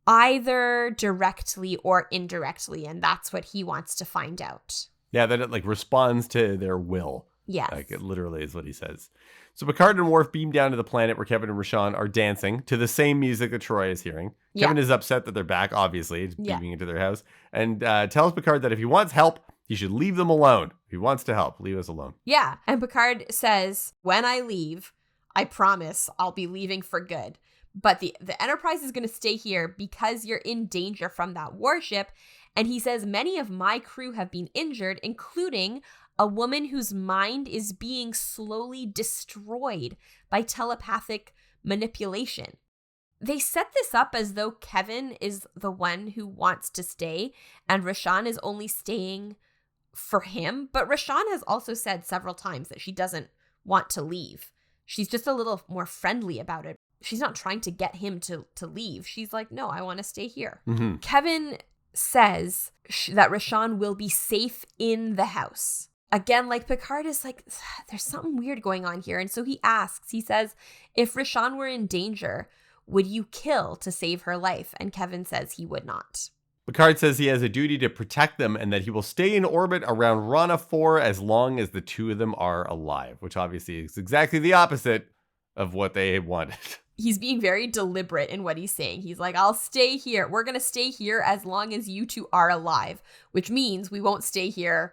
either directly or indirectly, and that's what he wants to find out. Yeah, that it like responds to their will. Yes. Like it literally is what he says. So Picard and Worf beam down to the planet where Kevin and Rashawn are dancing to the same music that Troy is hearing. Yeah. Kevin is upset that they're back, obviously, beaming into their house, and tells Picard that if he wants help, he should leave them alone. If he wants to help, leave us alone. Yeah. And Picard says, when I leave, I promise I'll be leaving for good. But the Enterprise is going to stay here because you're in danger from that warship. And he says, many of my crew have been injured, including a woman whose mind is being slowly destroyed by telepathic manipulation. They set this up as though Kevin is the one who wants to stay and Rashawn is only staying for him. But Rashawn has also said several times that she doesn't want to leave. She's just a little more friendly about it. She's not trying to get him to leave. She's like, no, I want to stay here. Mm-hmm. Kevin says that Rashawn will be safe in the house. Again, like Picard is like, there's something weird going on here. And so he asks, he says, if Rashawn were in danger, would you kill to save her life? And Kevin says he would not. Picard says he has a duty to protect them and that he will stay in orbit around Rana 4 as long as the two of them are alive, which obviously is exactly the opposite of what they wanted. He's being very deliberate in what he's saying. He's like, I'll stay here. We're going to stay here as long as you two are alive, which means we won't stay here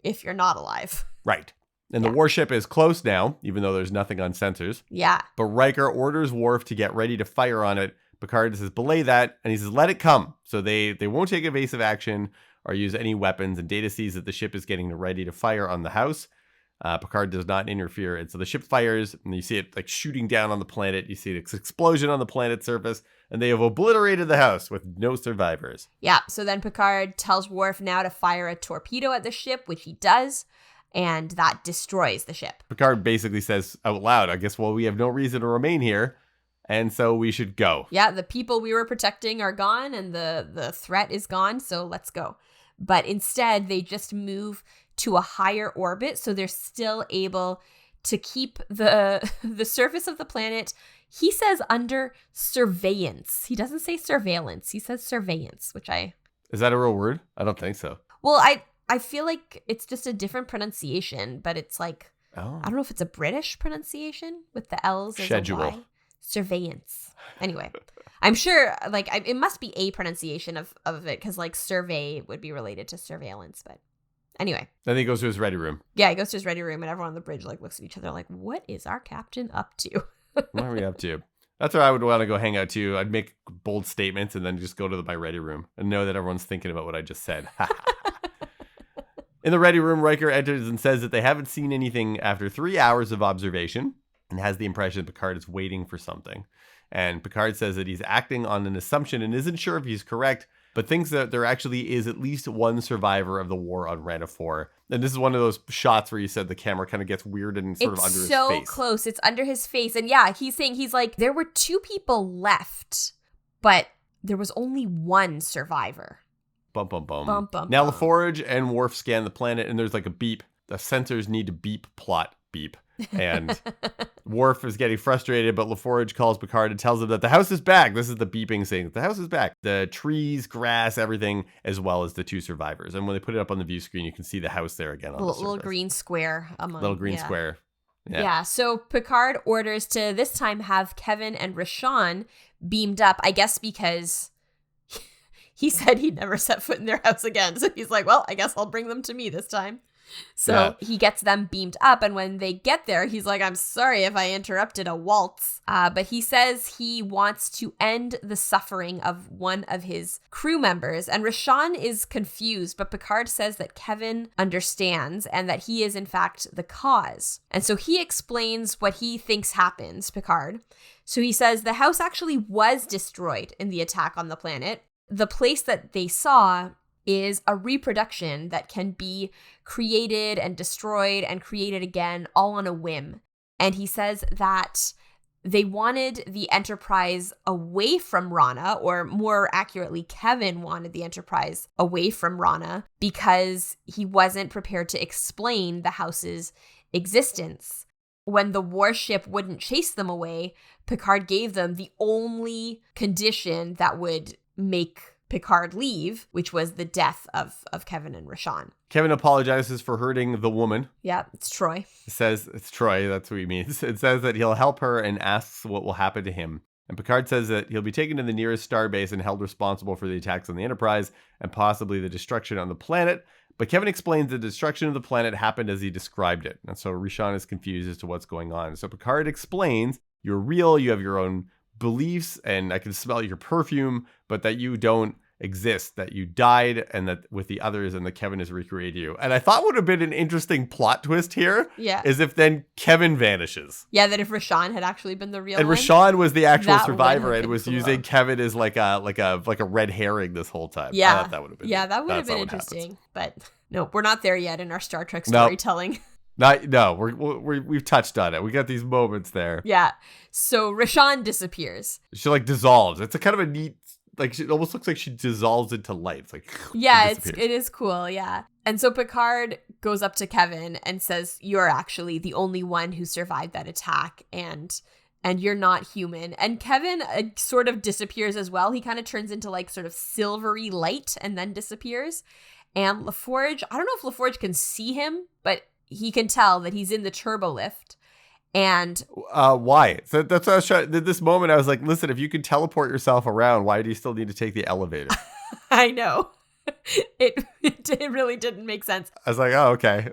if you're not alive. Right. And the warship is close now, even though there's nothing on sensors. Yeah. But Riker orders Worf to get ready to fire on it. Picard says, belay that. And he says, let it come. So they won't take evasive action or use any weapons. And Data sees that the ship is getting ready to fire on the house. Picard does not interfere. And so the ship fires and you see it like shooting down on the planet. You see this explosion on the planet's surface. And they have obliterated the house with no survivors. Yeah. So then Picard tells Worf now to fire a torpedo at the ship, which he does. And that destroys the ship. Picard basically says out loud, I guess, well, we have no reason to remain here. And so we should go. Yeah, the people we were protecting are gone and the threat is gone. So let's go. But instead, they just move to a higher orbit, so they're still able to keep the surface of the planet, he says, under surveillance. He doesn't say surveillance. He says surveillance, which Is that a real word? I don't think so. Well, I feel like it's just a different pronunciation, but it's like, I don't know if it's a British pronunciation with the L's as Schedule. a Y. Surveillance. Anyway, I'm sure like it must be a pronunciation of it, because like survey would be related to surveillance. But anyway. Then he goes to his ready room. Yeah, he goes to his ready room and everyone on the bridge like looks at each other like, what is our captain up to? What are we up to? That's where I would want to go hang out too. I'd make bold statements and then just go to my ready room and know that everyone's thinking about what I just said. In the ready room, Riker enters and says that they haven't seen anything after 3 hours of observation and has the impression Picard is waiting for something. And Picard says that he's acting on an assumption and isn't sure if he's correct, but thinks that there actually is at least one survivor of the war on Ranafor. And this is one of those shots where you said the camera kind of gets weird and sort of under his face. It's so close. It's under his face. And yeah, he's like, there were 2 people left, but there was only one survivor. Bum, bum, bum. Bum, bum, Now bum. LaForge and Worf scan the planet and there's like a beep. The sensors need to beep, plot, beep. And Worf is getting frustrated, but LaForge calls Picard and tells him that the house is back. This is the beeping saying the house is back. The trees, grass, everything, as well as the 2 survivors. And when they put it up on the view screen, you can see the house there again. On Little green square. Little green square. Yeah. So Picard orders to this time have Kevin and Rashawn beamed up, I guess because he said he'd never set foot in their house again. So he's like, well, I guess I'll bring them to me this time. So he gets them beamed up, and when they get there, he's like, I'm sorry if I interrupted a waltz. But he says he wants to end the suffering of one of his crew members. And Rashawn is confused, but Picard says that Kevin understands and that he is, in fact, the cause. And so he explains what he thinks happens, Picard. So he says the house actually was destroyed in the attack on the planet. The place that they saw is a reproduction that can be created and destroyed and created again all on a whim. And he says that they wanted the Enterprise away from Rana, or more accurately, Kevin wanted the Enterprise away from Rana because he wasn't prepared to explain the house's existence. When the warship wouldn't chase them away, Picard gave them the only condition that would make Picard leave, which was the death of Kevin and Rashawn. Kevin apologizes for hurting the woman. Yeah, it's Troy. It says it's Troy, that's what he means. It says that he'll help her and asks what will happen to him. And Picard says that he'll be taken to the nearest starbase and held responsible for the attacks on the Enterprise and possibly the destruction on the planet. But Kevin explains the destruction of the planet happened as he described it. And so Rashawn is confused as to what's going on. So Picard explains, you're real, you have your own beliefs, and I can smell your perfume, but that you don't exist, that you died, and that with the others, and that Kevin has recreated you. And I thought would have been an interesting plot twist here is if then Kevin vanishes. Yeah, that if Rashawn had actually been the real and one. Rashawn was the actual that survivor and was cool. using Kevin as like a red herring this whole time. Yeah, I thought that would have been that would have been interesting. But no, we're not there yet in our Star Trek storytelling. We've touched on it. We got these moments there. Yeah. So Rashawn disappears. She like dissolves. It's a kind of a neat, like it almost looks like she dissolves into light. It's like it is cool. Yeah. And so Picard goes up to Kevin and says, "You're actually the only one who survived that attack, and you're not human." And Kevin sort of disappears as well. He kind of turns into like sort of silvery light and then disappears. And LaForge, I don't know if LaForge can see him, but he can tell that he's in the turbo lift. And why? So that's what I was trying. At this moment, I was like, listen, if you can teleport yourself around, why do you still need to take the elevator? I know. It really didn't make sense. I was like, oh, okay.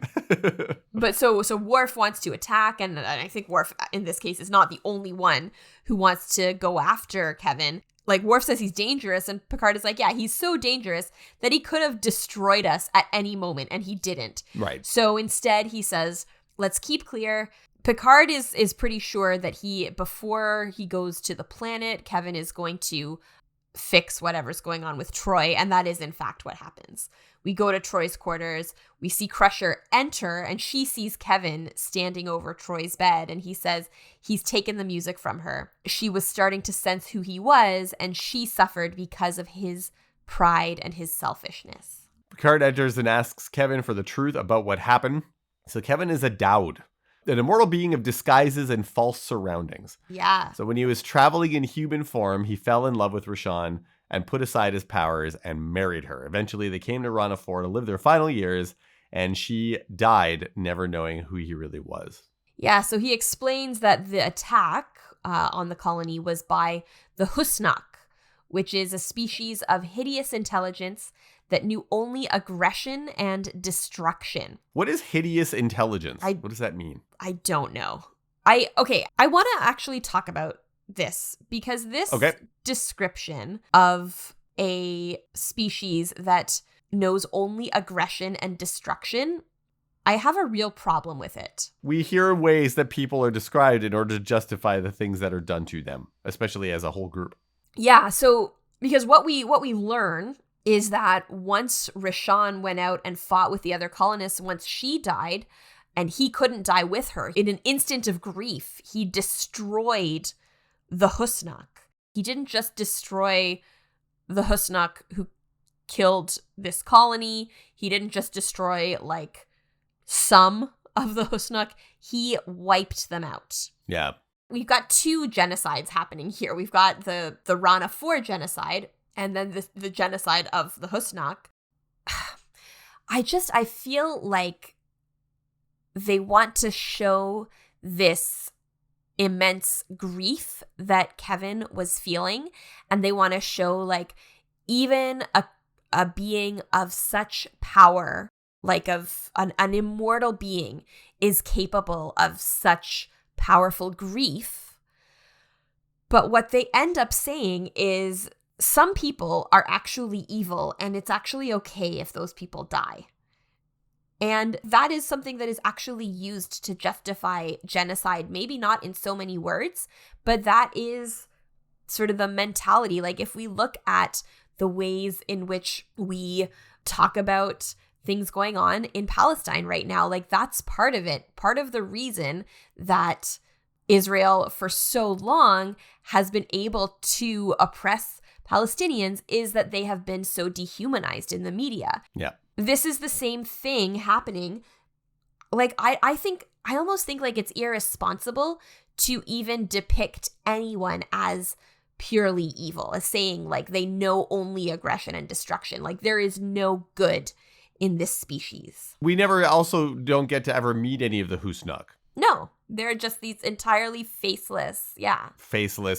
But so Worf wants to attack, and I think Worf in this case is not the only one who wants to go after Kevin. Like, Worf says he's dangerous, and Picard is like, yeah, he's so dangerous that he could have destroyed us at any moment, and he didn't. Right. So instead, he says, let's keep clear. Picard is pretty sure that before he goes to the planet, Kevin is going to fix whatever's going on with Troy, and that is in fact what happens. We go to Troy's quarters, we see Crusher enter, and she sees Kevin standing over Troy's bed, and he says he's taken the music from her. She was starting to sense who he was, and she suffered because of his pride and his selfishness. Picard enters and asks Kevin for the truth about what happened. So Kevin is a Dowd, an immortal being of disguises and false surroundings. Yeah. So when he was traveling in human form, he fell in love with Rashawn and put aside his powers and married her. Eventually, they came to Rana 4 to live their final years, and she died never knowing who he really was. Yeah, so he explains that the attack on the colony was by the Husnak, which is a species of hideous intelligence that knew only aggression and destruction. What is hideous intelligence? What does that mean? I don't know. I want to actually talk about this because this description of a species that knows only aggression and destruction, I have a real problem with it. We hear ways that people are described in order to justify the things that are done to them, especially as a whole group. Yeah, so because what we learn is that once Rashawn went out and fought with the other colonists, once she died, and he couldn't die with her, in an instant of grief, he destroyed the Husnak. He didn't just destroy the Husnak who killed this colony. He didn't just destroy, like, some of the Husnak. He wiped them out. Yeah. We've got two genocides happening here. We've got the Rana 4 genocide, and then the genocide of the Husnak. I feel like they want to show this immense grief that Kevin was feeling, and they want to show, like, even a being of such power, like of an immortal being, is capable of such powerful grief. But what they end up saying is some people are actually evil, and it's actually okay if those people die. And that is something that is actually used to justify genocide, maybe not in so many words, but that is sort of the mentality. Like, if we look at the ways in which we talk about things going on in Palestine right now, like, that's part of it. Part of the reason that Israel for so long has been able to oppress Palestinians is that they have been so dehumanized in the media. Yeah. This is the same thing happening. Like, I almost think like it's irresponsible to even depict anyone as purely evil, as saying like they know only aggression and destruction. Like, there is no good in this species. We never also don't get to ever meet any of the Husnak. No, they're just these entirely faceless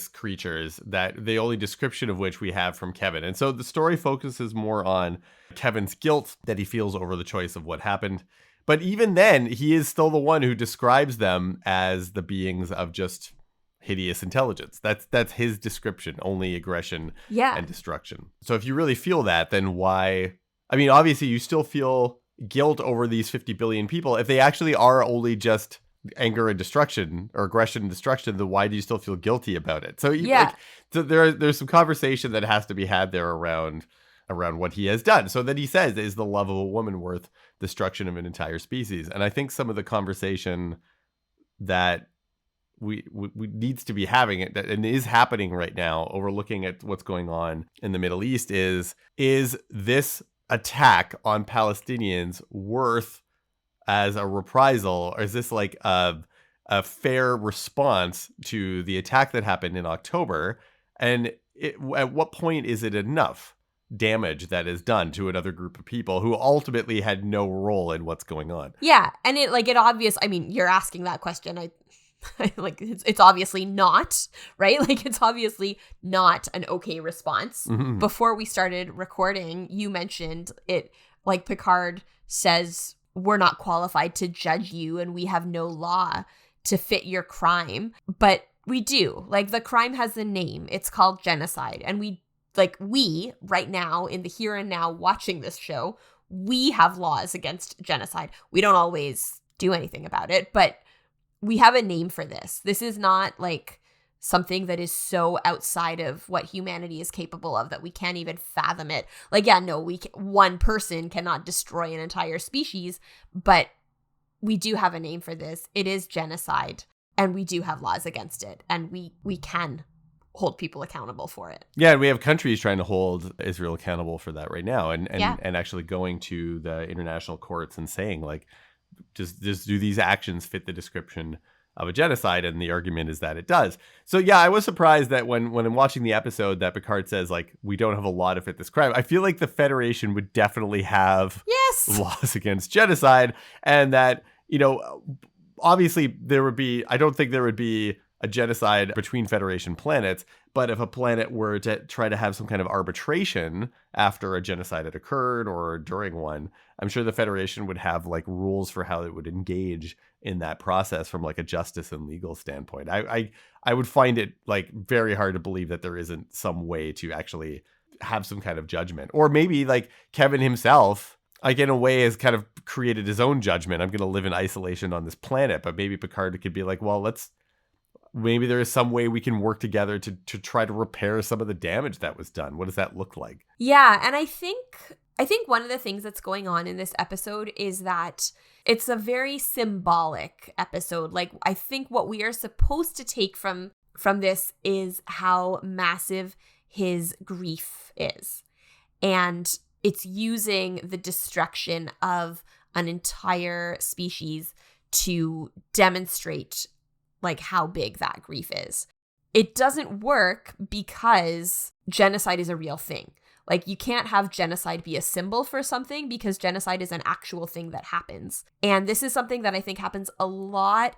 creatures that the only description of which we have from Kevin. And so the story focuses more on Kevin's guilt that he feels over the choice of what happened. But even then, he is still the one who describes them as the beings of just hideous intelligence. That's his description, only aggression and destruction. So if you really feel that, then why? I mean, obviously you still feel guilt over these 50 billion people. If they actually are only just anger and destruction, or aggression and destruction, then why do you still feel guilty about it? So so there's some conversation that has to be had there around what he has done. So that he says, is the love of a woman worth destruction of an entire species? And I think some of the conversation that we needs to be having it, and is happening right now over looking at what's going on in the Middle East, is this attack on Palestinians worth as a reprisal, or is this like a fair response to the attack that happened in October? And at what point is it enough damage that is done to another group of people who ultimately had no role in what's going on? Yeah, and it obvious. I mean, you're asking that question. I like it's obviously not, right? Like, it's obviously not an okay response. Mm-hmm. Before we started recording, you mentioned it. Like, Picard says, we're not qualified to judge you, and we have no law to fit your crime. But we do. Like, the crime has a name. It's called genocide. And we right now, in the here and now, watching this show, we have laws against genocide. We don't always do anything about it, but we have a name for this. This is not like something that is so outside of what humanity is capable of that we can't even fathom it. Like, yeah, no, one person cannot destroy an entire species, but we do have a name for this. It is genocide, and we do have laws against it, and we can hold people accountable for it. Yeah, and we have countries trying to hold Israel accountable for that right now, and Yeah. and actually going to the international courts and saying, like, just do these actions fit the description of a genocide? And the argument is that it does. So yeah, I was surprised that when I'm watching the episode that Picard says, like, we don't have a law to fit this crime. I feel like the Federation would definitely have Yes. laws against genocide, and that, you know, obviously there would be, I don't think there would be a genocide between Federation planets, but if a planet were to try to have some kind of arbitration after a genocide had occurred or during one, I'm sure the Federation would have like rules for how it would engage in that process from like a justice and legal standpoint. I would find it like very hard to believe that there isn't some way to actually have some kind of judgment. Or maybe like Kevin himself, like in a way, has kind of created his own judgment. I'm going to live in isolation on this planet. But maybe Picard could be like, well, maybe there is some way we can work together to try to repair some of the damage that was done. What does that look like? Yeah, and I think one of the things that's going on in this episode is that it's a very symbolic episode. Like, I think what we are supposed to take from this is how massive his grief is. And it's using the destruction of an entire species to demonstrate like how big that grief is. It doesn't work because genocide is a real thing. Like, you can't have genocide be a symbol for something because genocide is an actual thing that happens. And this is something that I think happens a lot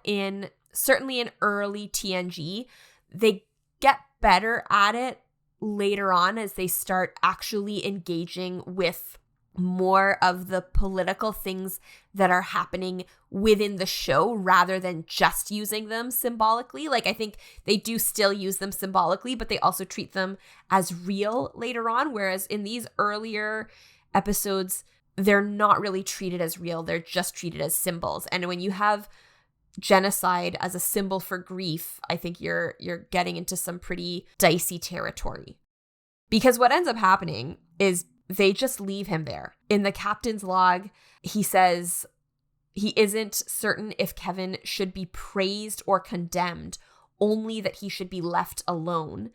certainly in early TNG. They get better at it later on as they start actually engaging with more of the political things that are happening within the show rather than just using them symbolically. Like, I think they do still use them symbolically, but they also treat them as real later on. Whereas in these earlier episodes, they're not really treated as real. They're just treated as symbols. And when you have genocide as a symbol for grief, I think you're getting into some pretty dicey territory. Because what ends up happening is they just leave him there. In the captain's log, he says he isn't certain if Kevin should be praised or condemned, only that he should be left alone.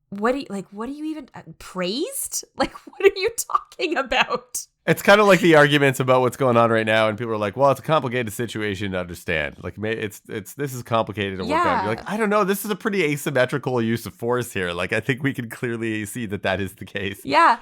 What do you even praised? Like, what are you talking about? It's kind of like the arguments about what's going on right now, and people are like, "Well, it's a complicated situation to understand. Like, this is complicated to work out." You're like, "I don't know. This is a pretty asymmetrical use of force here. Like, I think we can clearly see that is the case." Yeah,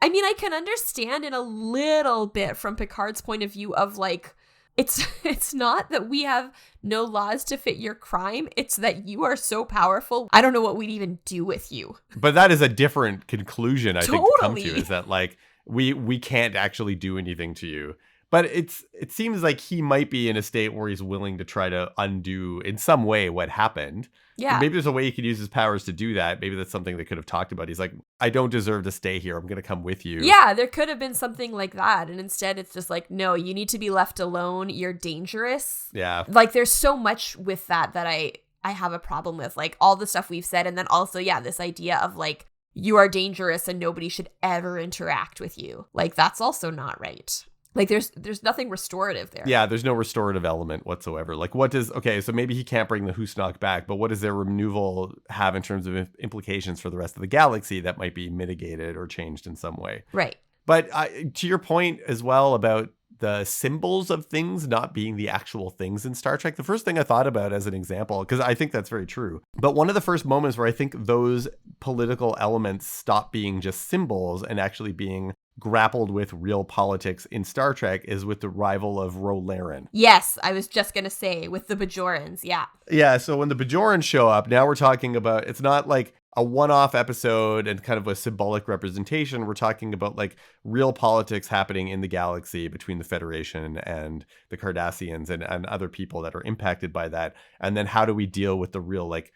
I mean, I can understand it a little bit from Picard's point of view of like, it's not that we have no laws to fit your crime. It's that you are so powerful. I don't know what we'd even do with you. But that is a different conclusion, I think, to come to, Totally. is that like we can't actually do anything to you. But it seems like he might be in a state where he's willing to try to undo in some way what happened. Yeah. Maybe there's a way he could use his powers to do that. Maybe that's something they could have talked about. He's like, I don't deserve to stay here. I'm going to come with you. Yeah, there could have been something like that. And instead it's just like, no, you need to be left alone. You're dangerous. Yeah. Like, there's so much with that I have a problem with, like all the stuff we've said. And then also, yeah, this idea of like, you are dangerous and nobody should ever interact with you. Like, that's also not right. Like, there's nothing restorative there. Yeah, there's no restorative element whatsoever. Like, so maybe he can't bring the Husnock back, but what does their removal have in terms of implications for the rest of the galaxy that might be mitigated or changed in some way? Right. But to your point as well about the symbols of things not being the actual things in Star Trek, the first thing I thought about as an example, because I think that's very true, but one of the first moments where I think those political elements stop being just symbols and actually being grappled with real politics in Star Trek is with the arrival of Rolaren. Yes, I was just going to say with the Bajorans. Yeah. Yeah, so when the Bajorans show up, now we're talking about, it's not like a one-off episode and kind of a symbolic representation. We're talking about like real politics happening in the galaxy between the Federation and the Cardassians and other people that are impacted by that. And then how do we deal with the real like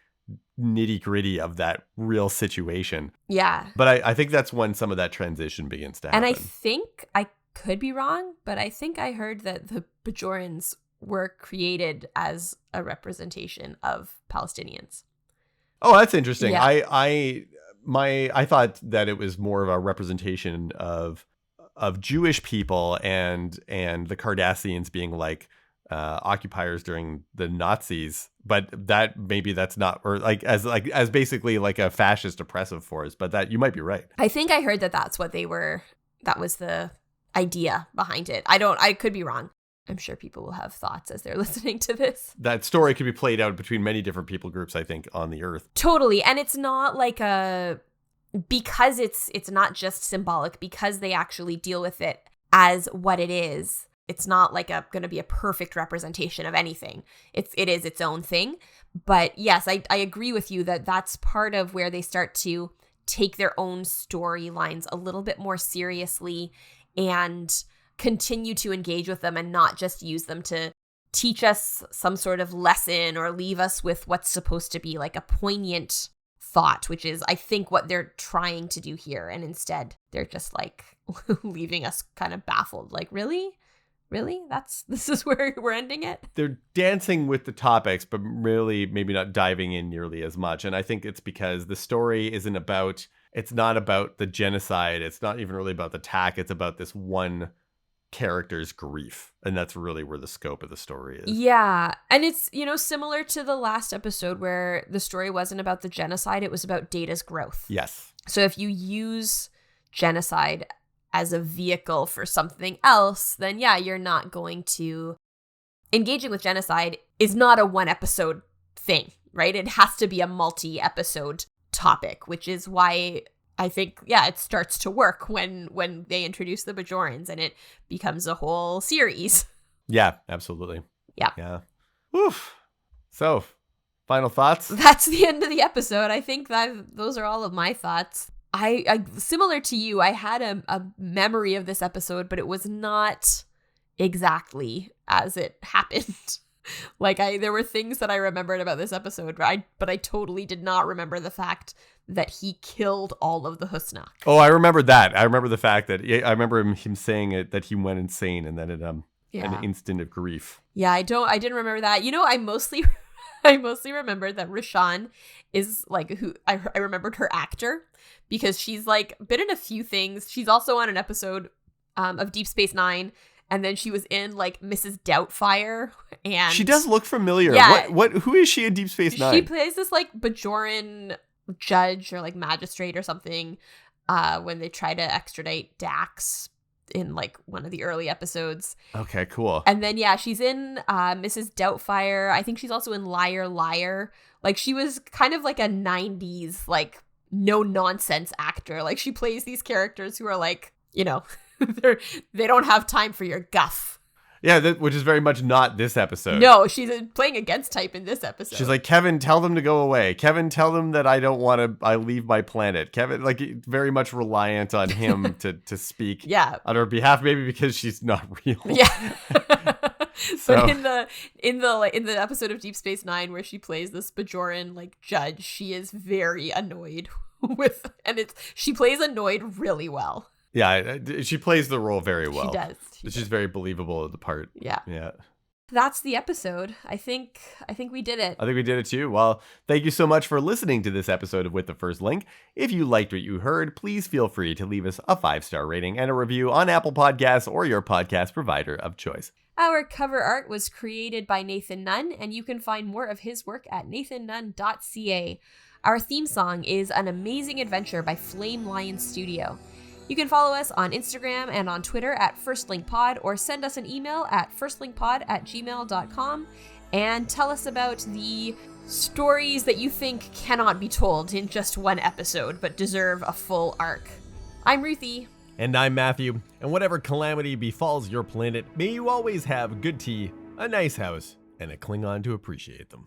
nitty gritty of that real situation? Yeah. But I think that's when some of that transition begins to happen. And I think, I could be wrong, but I think I heard that the Bajorans were created as a representation of Palestinians. Oh, that's interesting. Yeah. I thought that it was more of a representation of Jewish people and the Cardassians being like occupiers during the Nazis, but that's not, or as basically like a fascist oppressive force, but that you might be right. I think I heard that that's what they were, that was the idea behind it. I could be wrong. I'm sure people will have thoughts as they're listening to this. That story could be played out between many different people groups, I think, on the earth. Totally. And it's not like because it's not just symbolic, because they actually deal with it as what it is. It's not like going to be a perfect representation of anything. It is its own thing. But yes, I agree with you that that's part of where they start to take their own storylines a little bit more seriously and continue to engage with them and not just use them to teach us some sort of lesson or leave us with what's supposed to be like a poignant thought, which is, I think, what they're trying to do here. And instead, they're just like leaving us kind of baffled. Like, really? Really? This is where we're ending it? They're dancing with the topics, but really maybe not diving in nearly as much. And I think it's because the story it's not about the genocide. It's not even really about the attack. It's about this one character's grief. And that's really where the scope of the story is. Yeah. And it's, similar to the last episode where the story wasn't about the genocide. It was about Data's growth. Yes. So if you use genocide as a vehicle for something else, then yeah, you're not going to... Engaging with genocide is not a one episode thing, right? It has to be a multi-episode topic, which is why I think, yeah, it starts to work when they introduce the Bajorans and it becomes a whole series. Yeah, absolutely. Yeah. Yeah. Oof. So, final thoughts? That's the end of the episode. I think that those are all of my thoughts. I similar to you, I had a memory of this episode, but it was not exactly as it happened. There were things that I remembered about this episode, but I totally did not remember the fact that he killed all of the Husnak. Oh, I remember that. I remember the fact that I remember him saying it, that he went insane, and then an instant of grief. Yeah, I didn't remember that. I mostly remembered that Rashawn is who I remembered her actor, because she's been in a few things. She's also on an episode of Deep Space Nine, and then she was in Mrs. Doubtfire, and she does look familiar. Yeah, who is she in Deep Space Nine? She plays this Bajoran judge or magistrate or something when they try to extradite Dax in one of the early episodes. Okay, cool. And then she's in Mrs. Doubtfire. I think she's also in Liar Liar. She was kind of a 90s no nonsense actor. She plays these characters who are they don't have time for your guff. Yeah, which is very much not this episode. No, she's playing against type in this episode. She's like, Kevin, tell them to go away. Kevin, tell them that I don't want to, I leave my planet. Kevin, very much reliant on him to speak on her behalf, maybe because she's not real. Yeah. But in the episode of Deep Space Nine where she plays this Bajoran judge, she is very annoyed with, and she plays annoyed really well. Yeah, she plays the role very well. She does. She's very believable in the part. Yeah. Yeah. That's the episode. I think we did it. I think we did it too. Well, thank you so much for listening to this episode of With the First Link. If you liked what you heard, please feel free to leave us a 5-star rating and a review on Apple Podcasts or your podcast provider of choice. Our cover art was created by Nathan Nunn, and you can find more of his work at nathannunn.ca. Our theme song is An Amazing Adventure by Flame Lion Studio. You can follow us on Instagram and on Twitter at FirstLinkPod, or send us an email at firstlinkpod@gmail.com and tell us about the stories that you think cannot be told in just one episode but deserve a full arc. I'm Ruthie. And I'm Matthew. And whatever calamity befalls your planet, may you always have good tea, a nice house, and a Klingon to appreciate them.